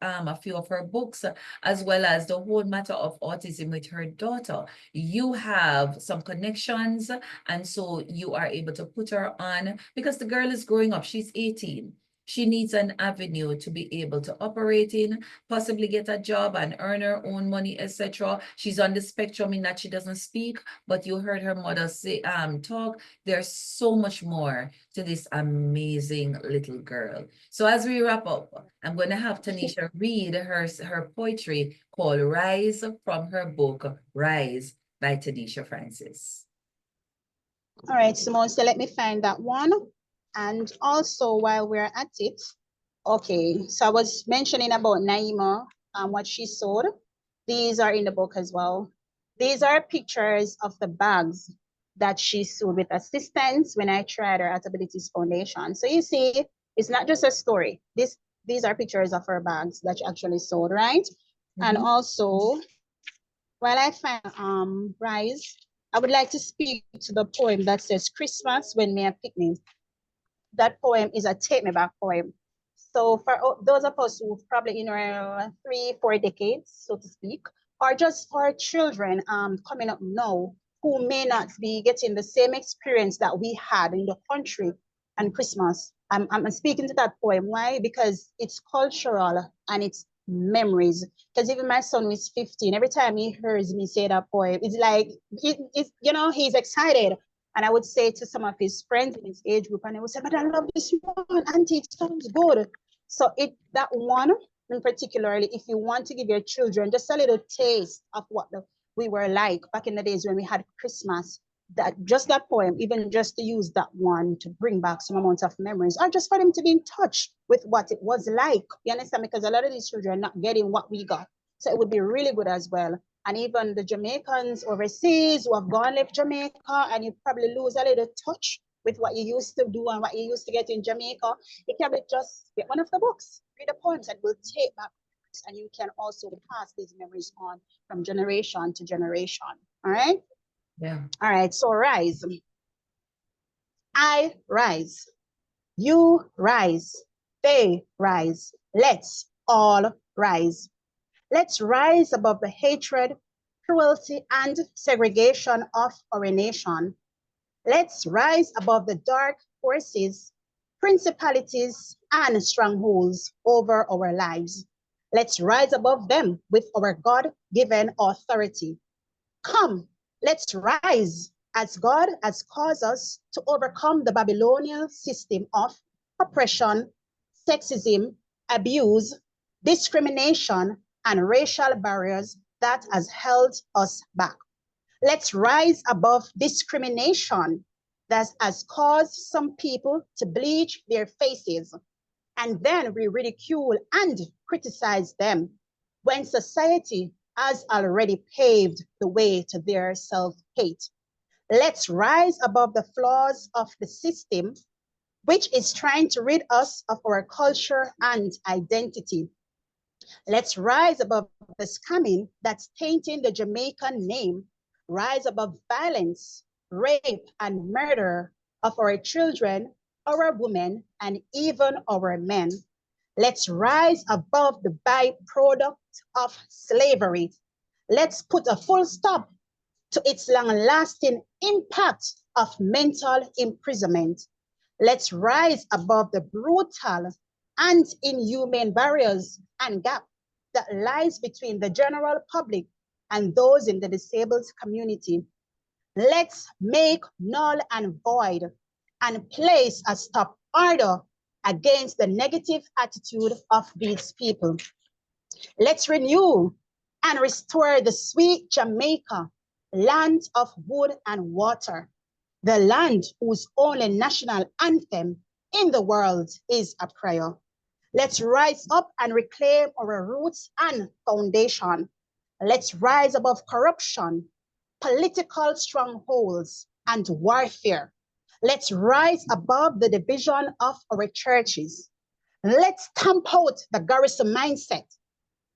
a few of her books, as well as the whole matter of autism with her daughter. You have some connections, and so you are able to put her on, because the girl is growing up. She's 18. She needs an avenue to be able to operate in, possibly get a job and earn her own money, etc. She's on the spectrum in that she doesn't speak, but you heard her mother say, talk. There's so much more to this amazing little girl. So as we wrap up, I'm going to have Tanisha read her poetry called Rise, from her book, Rise, by Tanisha Francis. All right, Simone, so let me find that one. And also, while we're at it, okay, so I was mentioning about Naima and what she sold. These are in the book as well. These are pictures of the bags that she sold with assistance when I tried her at Abilities Foundation. So you see, it's not just a story. These are pictures of her bags that she actually sold, right? And also, while I find Rise, I would like to speak to the poem that says Christmas when me a picnic. That poem is a take me back poem. So for those of us who've probably in our 3-4 decades, so to speak, or just for children coming up now who may not be getting the same experience that we had in the country and Christmas, I'm speaking to that poem. Why? Because it's cultural and it's memories. Because even my son who is 15, every time he hears me say that poem, it's like, he's excited. And I would say to some of his friends in his age group, and they would say, but I love this one, Auntie, it sounds good. So that one, in particularly, if you want to give your children just a little taste of what we were like back in the days when we had Christmas, that poem, even just to use that one to bring back some amount of memories, or just for them to be in touch with what it was like. You understand? Because a lot of these children are not getting what we got. So it would be really good as well. And even the Jamaicans overseas who have gone left Jamaica, and you probably lose a little touch with what you used to do and what you used to get in Jamaica, you can just get one of the books, read the poems that will take back, and you can also pass these memories on from generation to generation. All right? Yeah. All right, so rise. I rise. You rise. They rise. Let's all rise. Let's rise above the hatred, cruelty, and segregation of our nation. Let's rise above the dark forces principalities and strongholds over our lives. Let's rise above them with our God-given authority. Come, let's rise as God has caused us to overcome the Babylonian system of oppression, sexism, abuse, discrimination, and racial barriers that has held us back. Let's rise above discrimination that has caused some people to bleach their faces, and then we ridicule and criticize them when society has already paved the way to their self-hate. Let's rise above the flaws of the system, which is trying to rid us of our culture and identity. Let's rise above the scamming that's tainting the Jamaican name, rise above violence, rape, and murder of our children, our women, and even our men. Let's rise above the byproduct of slavery. Let's put a full stop to its long-lasting impact of mental imprisonment. Let's rise above the brutal and inhumane barriers and gap that lies between the general public and those in the disabled community. Let's make null and void and place a stop order against the negative attitude of these people. Let's renew and restore the sweet Jamaica, land of wood and water, the land whose only national anthem in the world is a prayer. Let's rise up and reclaim our roots and foundation. Let's rise above corruption, political strongholds, and warfare. Let's rise above the division of our churches. Let's stamp out the garrison mindset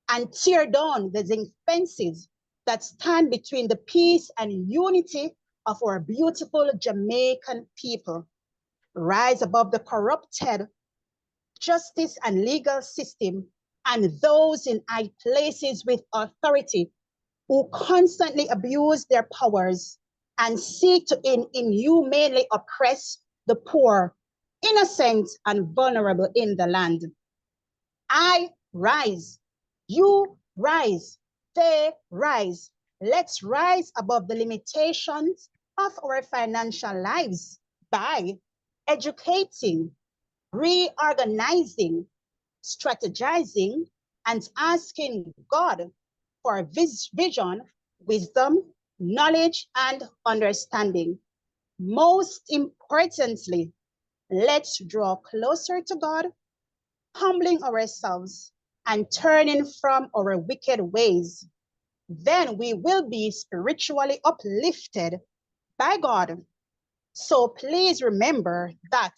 and tear down the zinc fences that stand between the peace and unity of our beautiful Jamaican people. Rise above the corrupted justice and legal system and those in high places with authority who constantly abuse their powers and seek to inhumanely oppress the poor, innocent, and vulnerable in the land. I rise, you rise, they rise. Let's rise above the limitations of our financial lives by educating, reorganizing, strategizing, and asking God for vision, wisdom, knowledge, and understanding. Most importantly, let's draw closer to God, humbling ourselves and turning from our wicked ways. Then we will be spiritually uplifted by God. So please remember that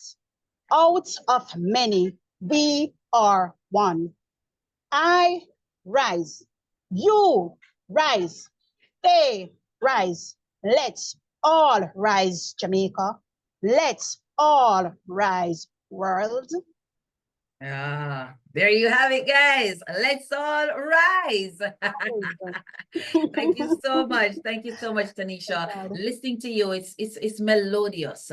out of many, we are one. I rise, you rise, they rise. Let's all rise, Jamaica. Let's all rise, world. Ah, there you have it, guys. Let's all rise. Thank you so much. Thank you so much, Tanisha. Listening to you, it's melodious.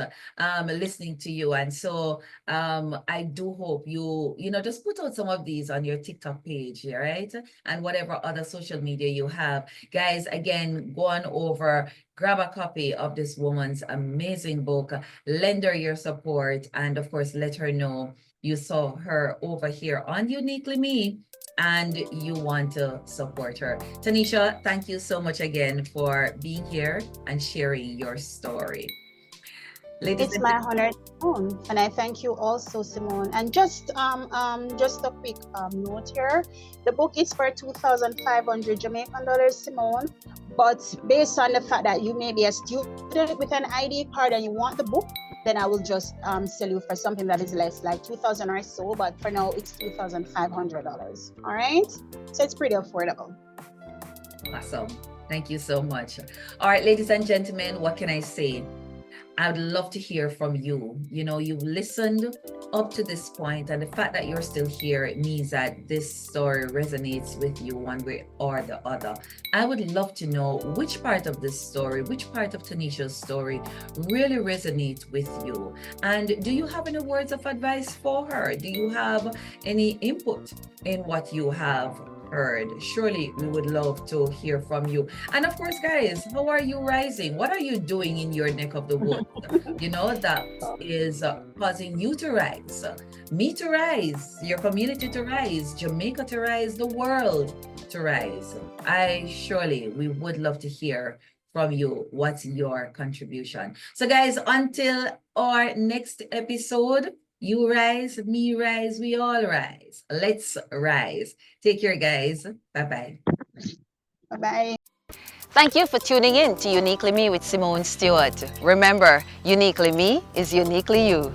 Listening to you, and so I do hope you know just put out some of these on your TikTok page, right? And whatever other social media you have, guys. Again, go on over. Grab a copy of this woman's amazing book, lend her your support, and of course, let her know you saw her over here on Uniquely Me and you want to support her. Tanisha, thank you so much again for being here and sharing your story. Ladies, it's my honor, and I thank you also, Simone. And just a quick note here: the book is for $2,500 Jamaican dollars, Simone. But based on the fact that you may be a student with an ID card and you want the book, then I will just sell you for something that is less, like $2,000 or so. But for now, it's $2,500. All right, so it's pretty affordable. Awesome. Thank you so much. All right, ladies and gentlemen, what can I say? I would love to hear from you. You know, you've listened up to this point, and the fact that you're still here, it means that this story resonates with you one way or the other. I would love to know which part of this story, which part of Tanisha's story really resonates with you. And do you have any words of advice for her? Do you have any input in what you have heard? Surely we would love to hear from you. And of course, guys, how are you rising? What are you doing in your neck of the woods? You know, that is causing you to rise, me to rise, your community to rise, Jamaica to rise, the world to rise. We would love to hear from you. What's your contribution? So guys, until our next episode, you rise, me rise, we all rise. Let's rise. Take care, guys. Bye-bye. Bye-bye. Thank you for tuning in to Uniquely Me with Simone Stewart. Remember, uniquely me is uniquely you.